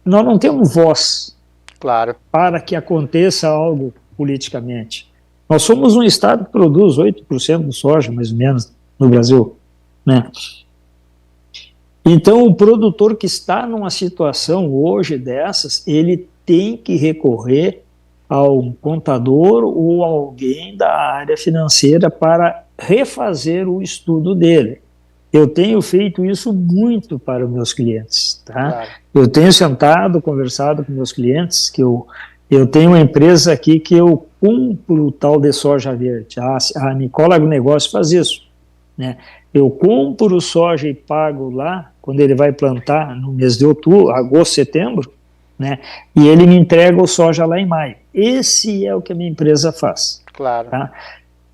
S6: nós não temos voz,
S4: claro,
S6: para que aconteça algo politicamente. Nós somos um estado que produz 8% de soja, mais ou menos, no Brasil, né? Então, o produtor que está numa situação hoje dessas, ele tem que recorrer a um contador ou alguém da área financeira para refazer o estudo dele. Eu tenho feito isso muito para os meus clientes, tá? Claro. Eu tenho sentado, conversado com meus clientes, que eu tenho uma empresa aqui que eu compro o tal de soja verde. A Nicola Agronegócio faz isso, né? Eu compro soja e pago lá, quando ele vai plantar no mês de outubro, agosto, setembro, né? E ele me entrega o soja lá em maio. Esse é o que a minha empresa faz.
S4: Claro.
S6: Tá?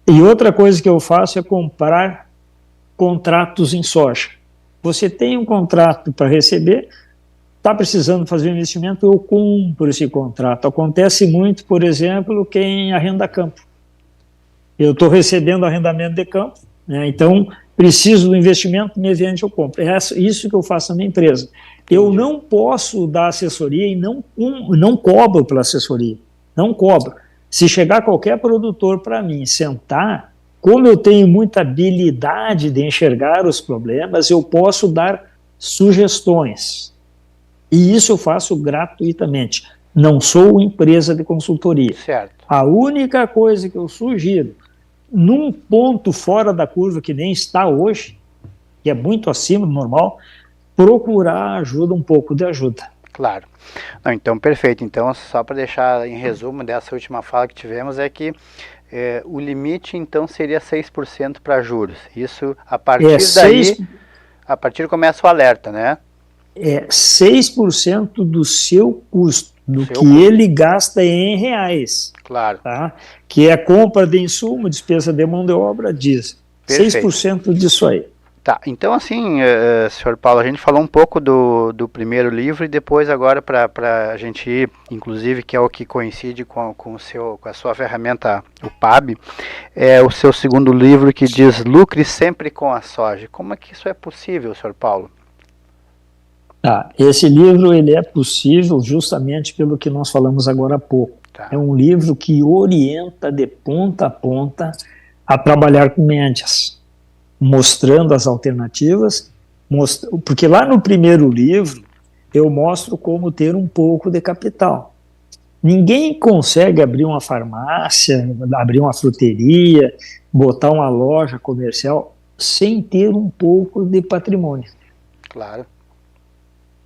S6: E outra coisa que eu faço é comprar contratos em soja. Você tem um contrato para receber, está precisando fazer um investimento, eu compro esse contrato. Acontece muito, por exemplo, quem arrenda campo. Eu estou recebendo arrendamento de campo, né? Então preciso do investimento, me vende, eu compro. É isso que eu faço na minha empresa. Eu não posso dar assessoria e não cobro pela assessoria. Não cobro. Se chegar qualquer produtor para mim, sentar, como eu tenho muita habilidade de enxergar os problemas, eu posso dar sugestões. E isso eu faço gratuitamente. Não sou empresa de consultoria.
S4: Certo.
S6: A única coisa que eu sugiro, num ponto fora da curva que nem está hoje, que é muito acima do normal, procurar ajuda, um pouco de ajuda.
S4: Claro. Não, então, perfeito. Então, só para deixar em resumo dessa última fala que tivemos, é que o limite, então, seria 6% para juros. Isso, a partir daí, a partir começa o alerta, né?
S6: 6% do seu custo, do que ele gasta em reais.
S4: Claro.
S6: Tá? Que é compra de insumo, despesa de mão de obra, diesel. 6% disso aí.
S4: Tá, então assim, senhor Paulo, a gente falou um pouco do primeiro livro e depois agora para a gente ir, inclusive, que é o que coincide com a sua ferramenta, o PAB, é o seu segundo livro que diz Lucre Sempre com a Soja. Como é que isso é possível, senhor Paulo?
S6: Tá, esse livro ele é possível justamente pelo que nós falamos agora há pouco. Tá. É um livro que orienta de ponta a ponta a trabalhar com médias, mostrando as alternativas, porque lá no primeiro livro eu mostro como ter um pouco de capital. Ninguém consegue abrir uma farmácia, abrir uma fruteria, botar uma loja comercial sem ter um pouco de patrimônio.
S4: Claro.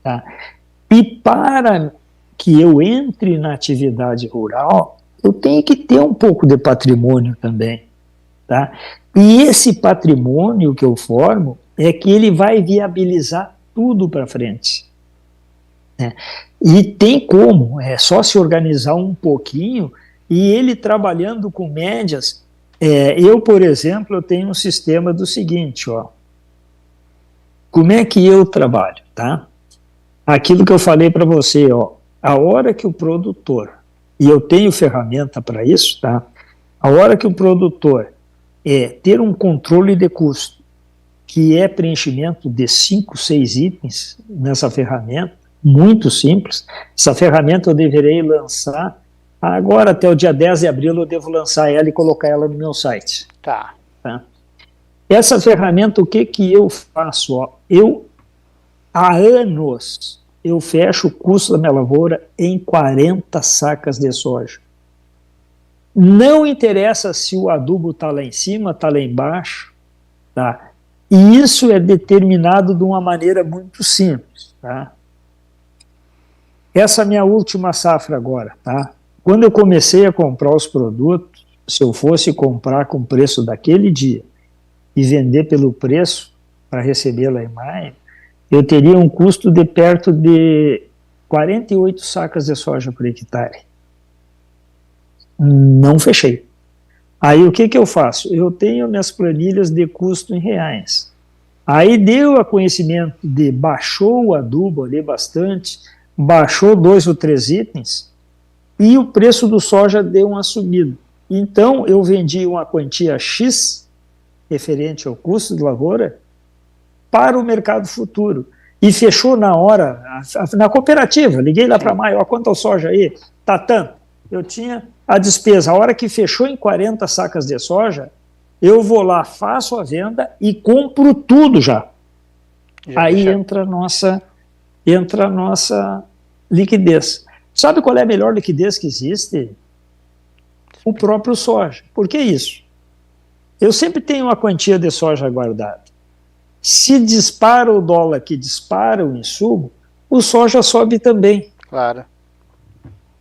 S6: Tá? E para que eu entre na atividade rural, eu tenho que ter um pouco de patrimônio também. Tá? E esse patrimônio que eu formo é que ele vai viabilizar tudo para frente. Né? E tem como, é só se organizar um pouquinho e ele trabalhando com médias. Eu, por exemplo, eu tenho um sistema do seguinte, ó. Como é que eu trabalho? Tá? Aquilo que eu falei para você, ó, a hora que o produtor, e eu tenho ferramenta para isso, tá? A hora que o produtor ter um controle de custo, que é preenchimento de 5, 6 itens nessa ferramenta, muito simples. Essa ferramenta eu deverei lançar agora, até o dia 10 de abril, eu devo lançar ela e colocar ela no meu site.
S4: Tá.
S6: Essa ferramenta, o que eu faço? Ó, há anos, eu fecho o custo da minha lavoura em 40 sacas de soja. Não interessa se o adubo está lá em cima, está lá embaixo, tá? E isso é determinado de uma maneira muito simples, tá? Essa minha última safra agora, tá? Quando eu comecei a comprar os produtos, se eu fosse comprar com o preço daquele dia e vender pelo preço para receber lá em maio, eu teria um custo de perto de 48 sacas de soja por hectare. Não fechei. Aí o que eu faço? Eu tenho minhas planilhas de custo em reais. Aí deu a conhecimento de baixou o adubo ali bastante, baixou 2 ou 3 itens, e o preço do soja deu uma subida. Então, eu vendi uma quantia X, referente ao custo de lavoura, para o mercado futuro. E fechou na hora, na cooperativa, liguei lá para maio, quanto é o soja aí? Tá tanto. Eu tinha a despesa, a hora que fechou em 40 sacas de soja, eu vou lá, faço a venda e compro tudo já. Aí entra a nossa liquidez. Sabe qual é a melhor liquidez que existe? O próprio soja. Por que isso? Eu sempre tenho uma quantia de soja guardada. Se dispara o dólar, que dispara o insumo, o soja sobe também.
S4: Claro.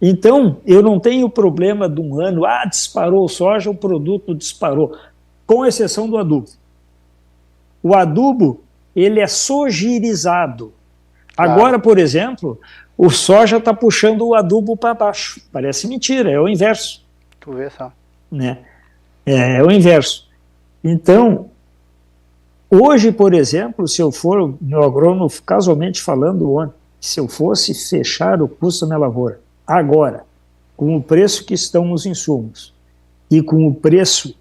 S6: Então, eu não tenho problema de um ano, disparou o soja, o produto disparou, com exceção do adubo. O adubo, ele é sojirizado. Claro. Agora, por exemplo, o soja está puxando o adubo para baixo. Parece mentira, é o inverso.
S4: Tu vê só.
S6: Né? É o inverso. Então, hoje, por exemplo, se eu for, meu agrônomo, casualmente falando ontem, se eu fosse fechar o custo da minha lavoura, agora, com o preço que estão os insumos e com o preço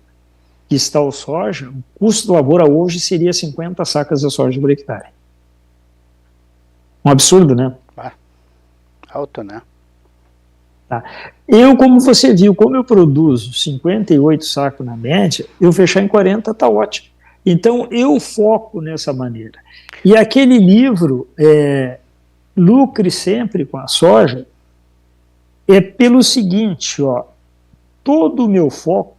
S6: que está o soja, o custo da lavoura hoje seria 50 sacas de soja por hectare. Um absurdo, né?
S4: Alto, né?
S6: Tá. Eu, como você viu, como eu produzo 58 sacos na média, eu fechar em 40 está ótimo. Então, eu foco nessa maneira. E aquele livro, Lucre Sempre com a Soja, é pelo seguinte, ó, todo o meu foco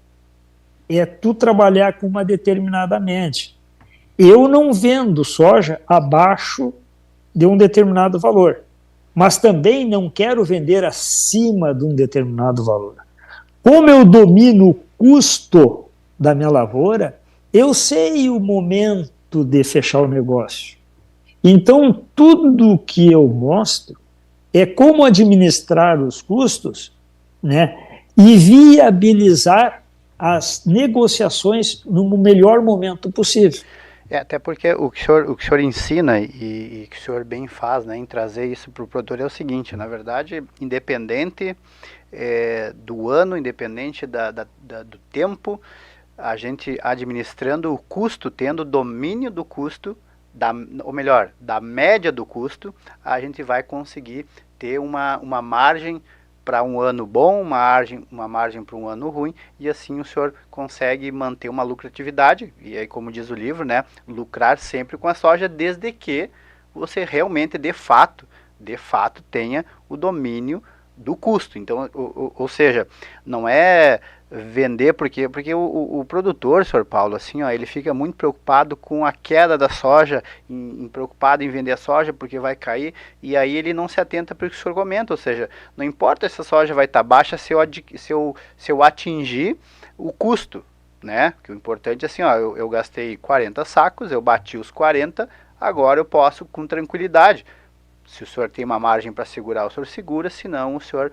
S6: é tu trabalhar com uma determinada média. Eu não vendo soja abaixo de um determinado valor, mas também não quero vender acima de um determinado valor. Como eu domino o custo da minha lavoura, eu sei o momento de fechar o negócio. Então, tudo que eu mostro é como administrar os custos, né, e viabilizar as negociações no melhor momento possível.
S4: Até porque o que o senhor ensina e que o senhor bem faz, né, em trazer isso para o produtor é o seguinte: na verdade, independente do ano, independente do tempo, a gente administrando o custo, tendo domínio do custo, ou melhor, da média do custo, a gente vai conseguir ter uma margem para um ano bom, uma margem para um ano ruim, e assim o senhor consegue manter uma lucratividade, e aí, como diz o livro, né, lucrar sempre com a soja, desde que você realmente, de fato, tenha o domínio do custo. Então, ou seja, não é vender porque o produtor, senhor Paulo, assim, ó, ele fica muito preocupado com a queda da soja, preocupado em vender a soja porque vai cair, e aí ele não se atenta para o que o senhor comenta, ou seja, não importa se a soja vai estar baixa se eu atingir o custo, né? Que o importante é assim, ó, eu gastei 40 sacos, eu bati os 40, agora eu posso com tranquilidade. Se o senhor tem uma margem para segurar, o senhor segura, senão o senhor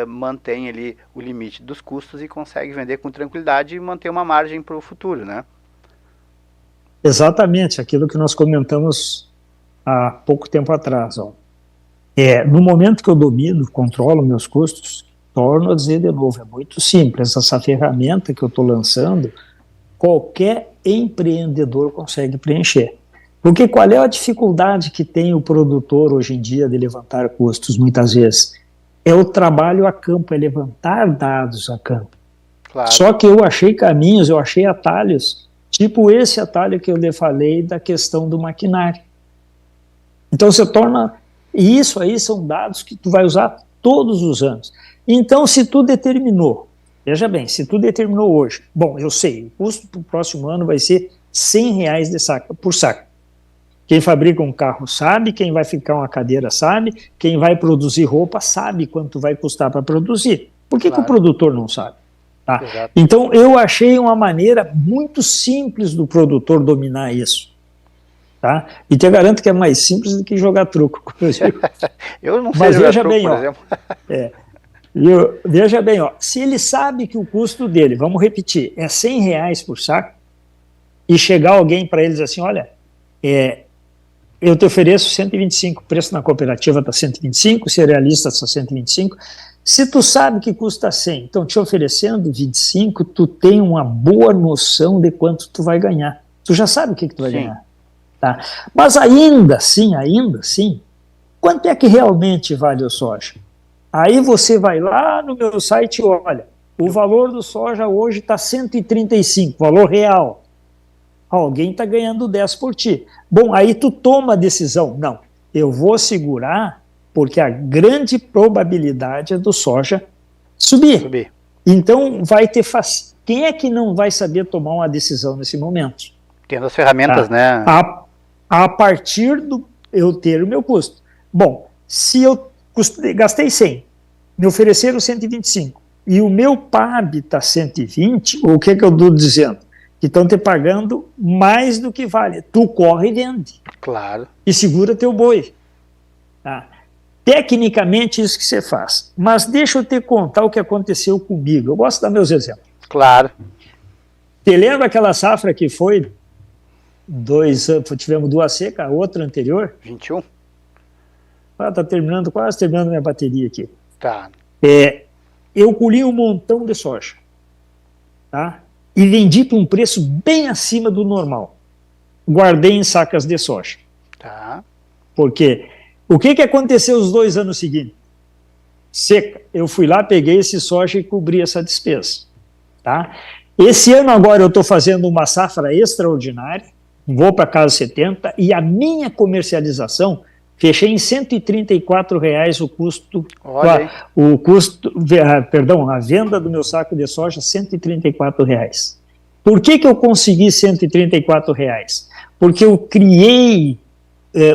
S4: mantém ali o limite dos custos e consegue vender com tranquilidade e manter uma margem para o futuro, né?
S6: Exatamente, aquilo que nós comentamos há pouco tempo atrás. Ó. No momento que eu domino, controlo meus custos, torno a dizer de novo, é muito simples, essa ferramenta que eu estou lançando, qualquer empreendedor consegue preencher. Porque qual é a dificuldade que tem o produtor hoje em dia de levantar custos, muitas vezes? É o trabalho a campo, é levantar dados a campo.
S4: Claro.
S6: Só que eu achei caminhos, eu achei atalhos, tipo esse atalho que eu lhe falei da questão do maquinário. Então você torna... E isso aí são dados que tu vai usar todos os anos. Então, se tu determinou, veja bem, se tu determinou hoje, bom, eu sei, o custo para o próximo ano vai ser R$100 por saco. Quem fabrica um carro sabe, quem vai ficar uma cadeira sabe, quem vai produzir roupa sabe quanto vai custar para produzir. Por que, que o produtor não sabe? Tá? Então, eu achei uma maneira muito simples do produtor dominar isso. Tá? E te garanto que é mais simples do que jogar truco.
S4: Eu não sei jogar truco, por exemplo.
S6: Veja bem, ó, se ele sabe que o custo dele, vamos repetir, é R$100 por saco, e chegar alguém para eles assim, olha, eu te ofereço 125, o preço na cooperativa está 125, cerealista está 125, se tu sabe que custa 100, então te oferecendo 25, tu tem uma boa noção de quanto tu vai ganhar. Tu já sabe o que tu vai ganhar. Tá? Mas ainda assim, quanto é que realmente vale o soja? Aí você vai lá no meu site e olha, o valor do soja hoje está 135, valor real. Alguém está ganhando 10 por ti. Bom, aí tu toma a decisão. Não, eu vou segurar porque a grande probabilidade é do soja subir. Então vai ter... Quem é que não vai saber tomar uma decisão nesse momento?
S4: Tendo as ferramentas, né?
S6: A partir do eu ter o meu custo. Bom, se eu gastei 100, me ofereceram 125, e o meu PAB está 120, o que eu estou dizendo? Que estão te pagando mais do que vale. Tu corre e vende.
S4: Claro.
S6: E segura teu boi. Tá? Tecnicamente, isso que você faz. Mas deixa eu te contar o que aconteceu comigo. Eu gosto de dar meus exemplos.
S4: Claro.
S6: Você lembra aquela safra que foi 2 anos, tivemos 2 secas, a outra anterior?
S4: 21.
S6: Tá terminando, quase terminando minha bateria aqui.
S4: Tá.
S6: Eu colhi um montão de soja. Tá? E vendi por um preço bem acima do normal. Guardei em sacas de soja.
S4: Tá.
S6: Porque o que aconteceu os 2 anos seguintes? Seca. Eu fui lá, peguei esse soja e cobri essa despesa. Tá? Esse ano agora eu estou fazendo uma safra extraordinária, vou para casa 70, e a minha comercialização, fechei em R$134 o custo, a venda do meu saco de soja, R$134. Por que eu consegui R$134? Porque eu criei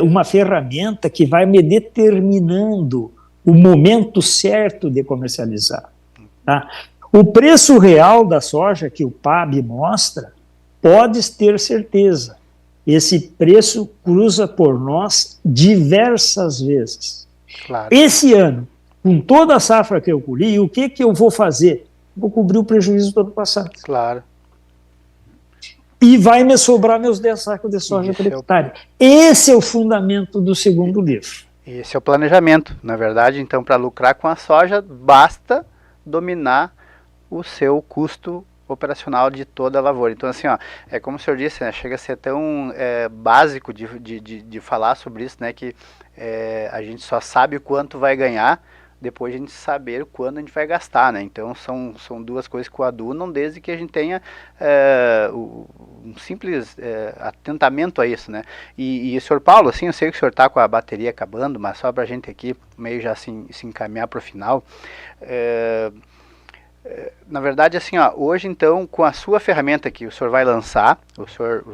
S6: uma ferramenta que vai me determinando o momento certo de comercializar. Tá? O preço real da soja que o PAB mostra, podes ter certeza, esse preço cruza por nós diversas vezes.
S4: Claro.
S6: Esse ano, com toda a safra que eu colhi, o que eu vou fazer? Vou cobrir o prejuízo do ano passado.
S4: Claro.
S6: E vai me sobrar meus 10 sacos de soja por hectare. Esse é o fundamento do segundo livro.
S4: Esse é o planejamento. Na verdade, então, para lucrar com a soja, basta dominar o seu custo operacional de toda a lavoura. Então, assim, ó, é como o senhor disse, né, chega a ser tão básico de falar sobre isso, né, que a gente só sabe o quanto vai ganhar depois de a gente saber o quando a gente vai gastar, né? Então, são duas coisas que coadunam desde que a gente tenha um simples atentamento a isso, né? E o senhor Paulo, assim, eu sei que o senhor está com a bateria acabando, mas só para a gente aqui meio já se encaminhar para o final, na verdade, assim, ó, hoje então, com a sua ferramenta que o senhor vai lançar, o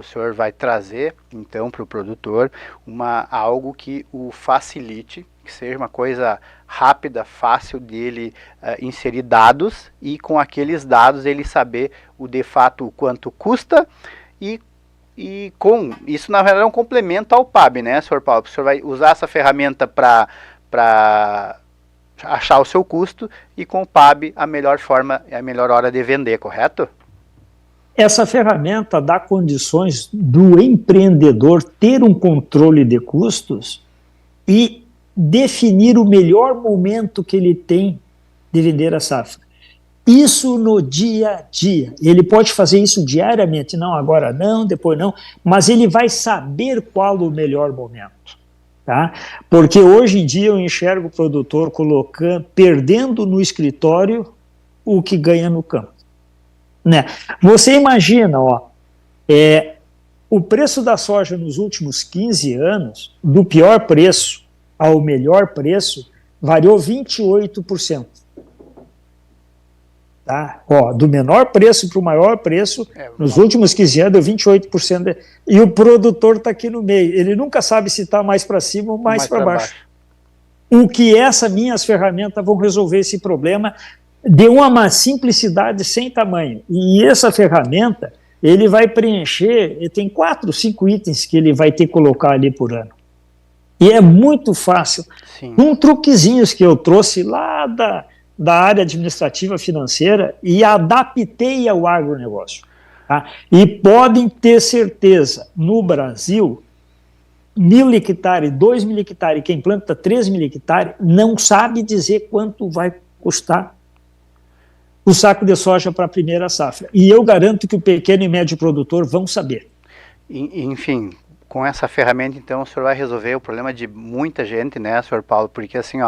S4: senhor vai trazer então para o produtor algo que o facilite, que seja uma coisa rápida, fácil dele inserir dados, e com aqueles dados ele saber de fato o quanto custa, e com isso, na verdade, é um complemento ao PAB, né, senhor Paulo? O senhor vai usar essa ferramenta para achar o seu custo, e com o PAB a melhor forma, a melhor hora de vender, correto?
S6: Essa ferramenta dá condições do empreendedor ter um controle de custos e definir o melhor momento que ele tem de vender a safra. Isso no dia a dia. Ele pode fazer isso diariamente, não agora não, depois não, mas ele vai saber qual o melhor momento. Tá? Porque hoje em dia eu enxergo o produtor perdendo no escritório o que ganha no campo. Né? Você imagina, o preço da soja nos últimos 15 anos, do pior preço ao melhor preço, variou 28%. Tá? Do menor preço para o maior preço, nos últimos 15 anos, deu 28%. E o produtor está aqui no meio. Ele nunca sabe se está mais para cima ou mais para baixo. O que essas minhas ferramentas vão resolver esse problema de uma simplicidade sem tamanho. E essa ferramenta, ele vai preencher, ele tem 4, 5 itens que ele vai ter que colocar ali por ano. E é muito fácil.
S4: Sim.
S6: Truquezinhos que eu trouxe lá da área administrativa financeira e adaptei ao agronegócio. Tá? E podem ter certeza, no Brasil, 1.000 hectares, 2.000 hectares, quem planta 3.000 hectares, não sabe dizer quanto vai custar o saco de soja para a primeira safra. E eu garanto que o pequeno e médio produtor vão saber.
S4: Enfim, com essa ferramenta, então, o senhor vai resolver o problema de muita gente, né, senhor Paulo? Porque assim,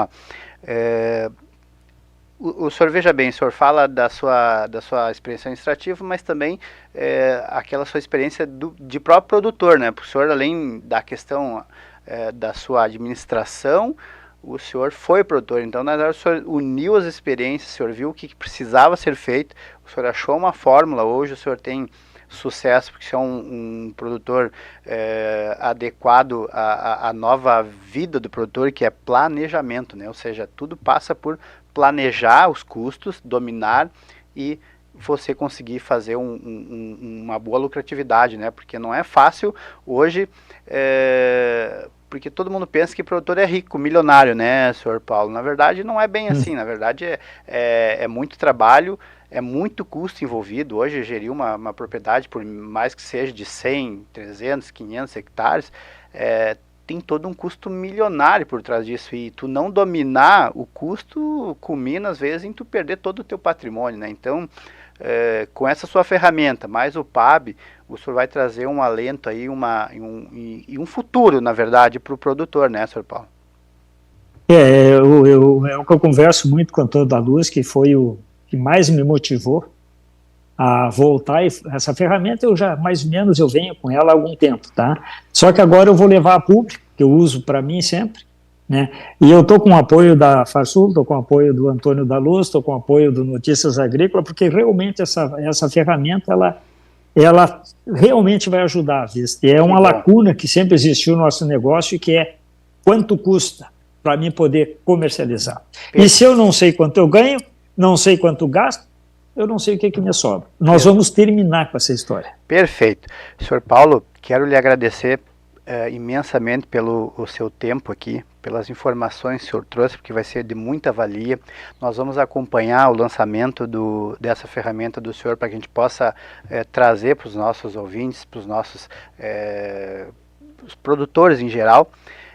S4: o senhor, veja bem, o senhor fala da sua experiência administrativa, mas também aquela sua experiência de próprio produtor, né? Porque o senhor, além da questão da sua administração, o senhor foi produtor. Então, na verdade, o senhor uniu as experiências, o senhor viu o que precisava ser feito, o senhor achou uma fórmula. Hoje o senhor tem sucesso porque você é um produtor adequado à nova vida do produtor, que é planejamento, né? Ou seja, tudo passa por planejar os custos, dominar e você conseguir fazer uma boa lucratividade, né? Porque não é fácil hoje, porque todo mundo pensa que produtor é rico, milionário, né, senhor Paulo? Na verdade, não é bem assim. Na verdade, é muito trabalho, é muito custo envolvido. Hoje, gerir uma propriedade, por mais que seja de 100, 300, 500 hectares, tem todo um custo milionário por trás disso, e tu não dominar o custo culmina às vezes em tu perder todo o teu patrimônio, né? Então, com essa sua ferramenta, mais o PAB, o senhor vai trazer um alento aí, e um futuro, na verdade, para o produtor, né, senhor Paulo?
S6: É o que eu converso muito com o Antônio da Luz, que foi o que mais me motivou a voltar. Essa ferramenta mais ou menos eu venho com ela há algum tempo, tá? Só que agora eu vou levar a público, que eu uso para mim sempre, né? E eu estou com o apoio da Farsul, estou com o apoio do Antônio da Luz, estou com o apoio do Notícias Agrícolas, porque realmente essa ferramenta, ela realmente vai ajudar. É uma lacuna que sempre existiu no nosso negócio, que é quanto custa para mim poder comercializar. E se eu não sei quanto eu ganho, não sei quanto gasto, eu não sei o que me sobra. Nós vamos terminar com essa história.
S4: Perfeito. Senhor Paulo, quero lhe agradecer imensamente pelo seu tempo aqui, pelas informações que o senhor trouxe, porque vai ser de muita valia. Nós vamos acompanhar o lançamento dessa ferramenta do senhor, para que a gente possa trazer para os nossos ouvintes, para os nossos os produtores em geral.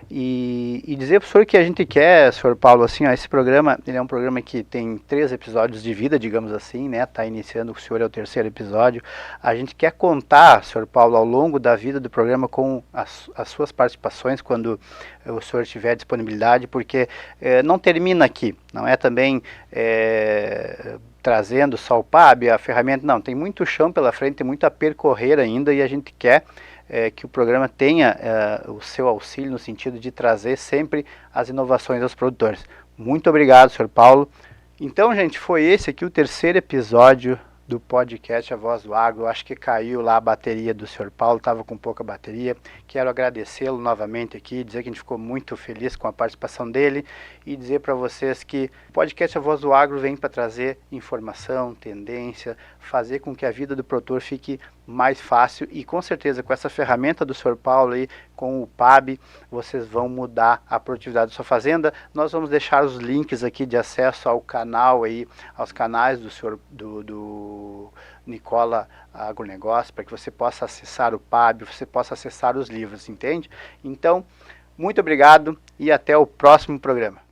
S4: E dizer para o senhor que a gente quer, senhor Paulo, assim, esse programa, ele é um programa que tem 3 episódios de vida, digamos assim, né? Está iniciando, o senhor é o 3º episódio. A gente quer contar, senhor Paulo, ao longo da vida do programa, com as suas participações, quando o senhor tiver disponibilidade, porque não termina aqui, não é também trazendo só o PAB, a ferramenta, não, tem muito chão pela frente, tem muito a percorrer ainda, e a gente quer que o programa tenha o seu auxílio no sentido de trazer sempre as inovações aos produtores. Muito obrigado, senhor Paulo. Então, gente, foi esse aqui o 3º episódio do podcast A Voz do Agro. Eu acho que caiu lá a bateria do senhor Paulo, estava com pouca bateria. Quero agradecê-lo novamente aqui, dizer que a gente ficou muito feliz com a participação dele e dizer para vocês que o podcast A Voz do Agro vem para trazer informação, tendência, fazer com que a vida do produtor fique mais fácil, e com certeza com essa ferramenta do senhor Paulo aí, com o PAB, vocês vão mudar a produtividade da sua fazenda. Nós vamos deixar os links aqui de acesso ao canal aí, aos canais do senhor do Nicola Agronegócio, para que você possa acessar o PAB, você possa acessar os livros, entende? Então, muito obrigado e até o próximo programa.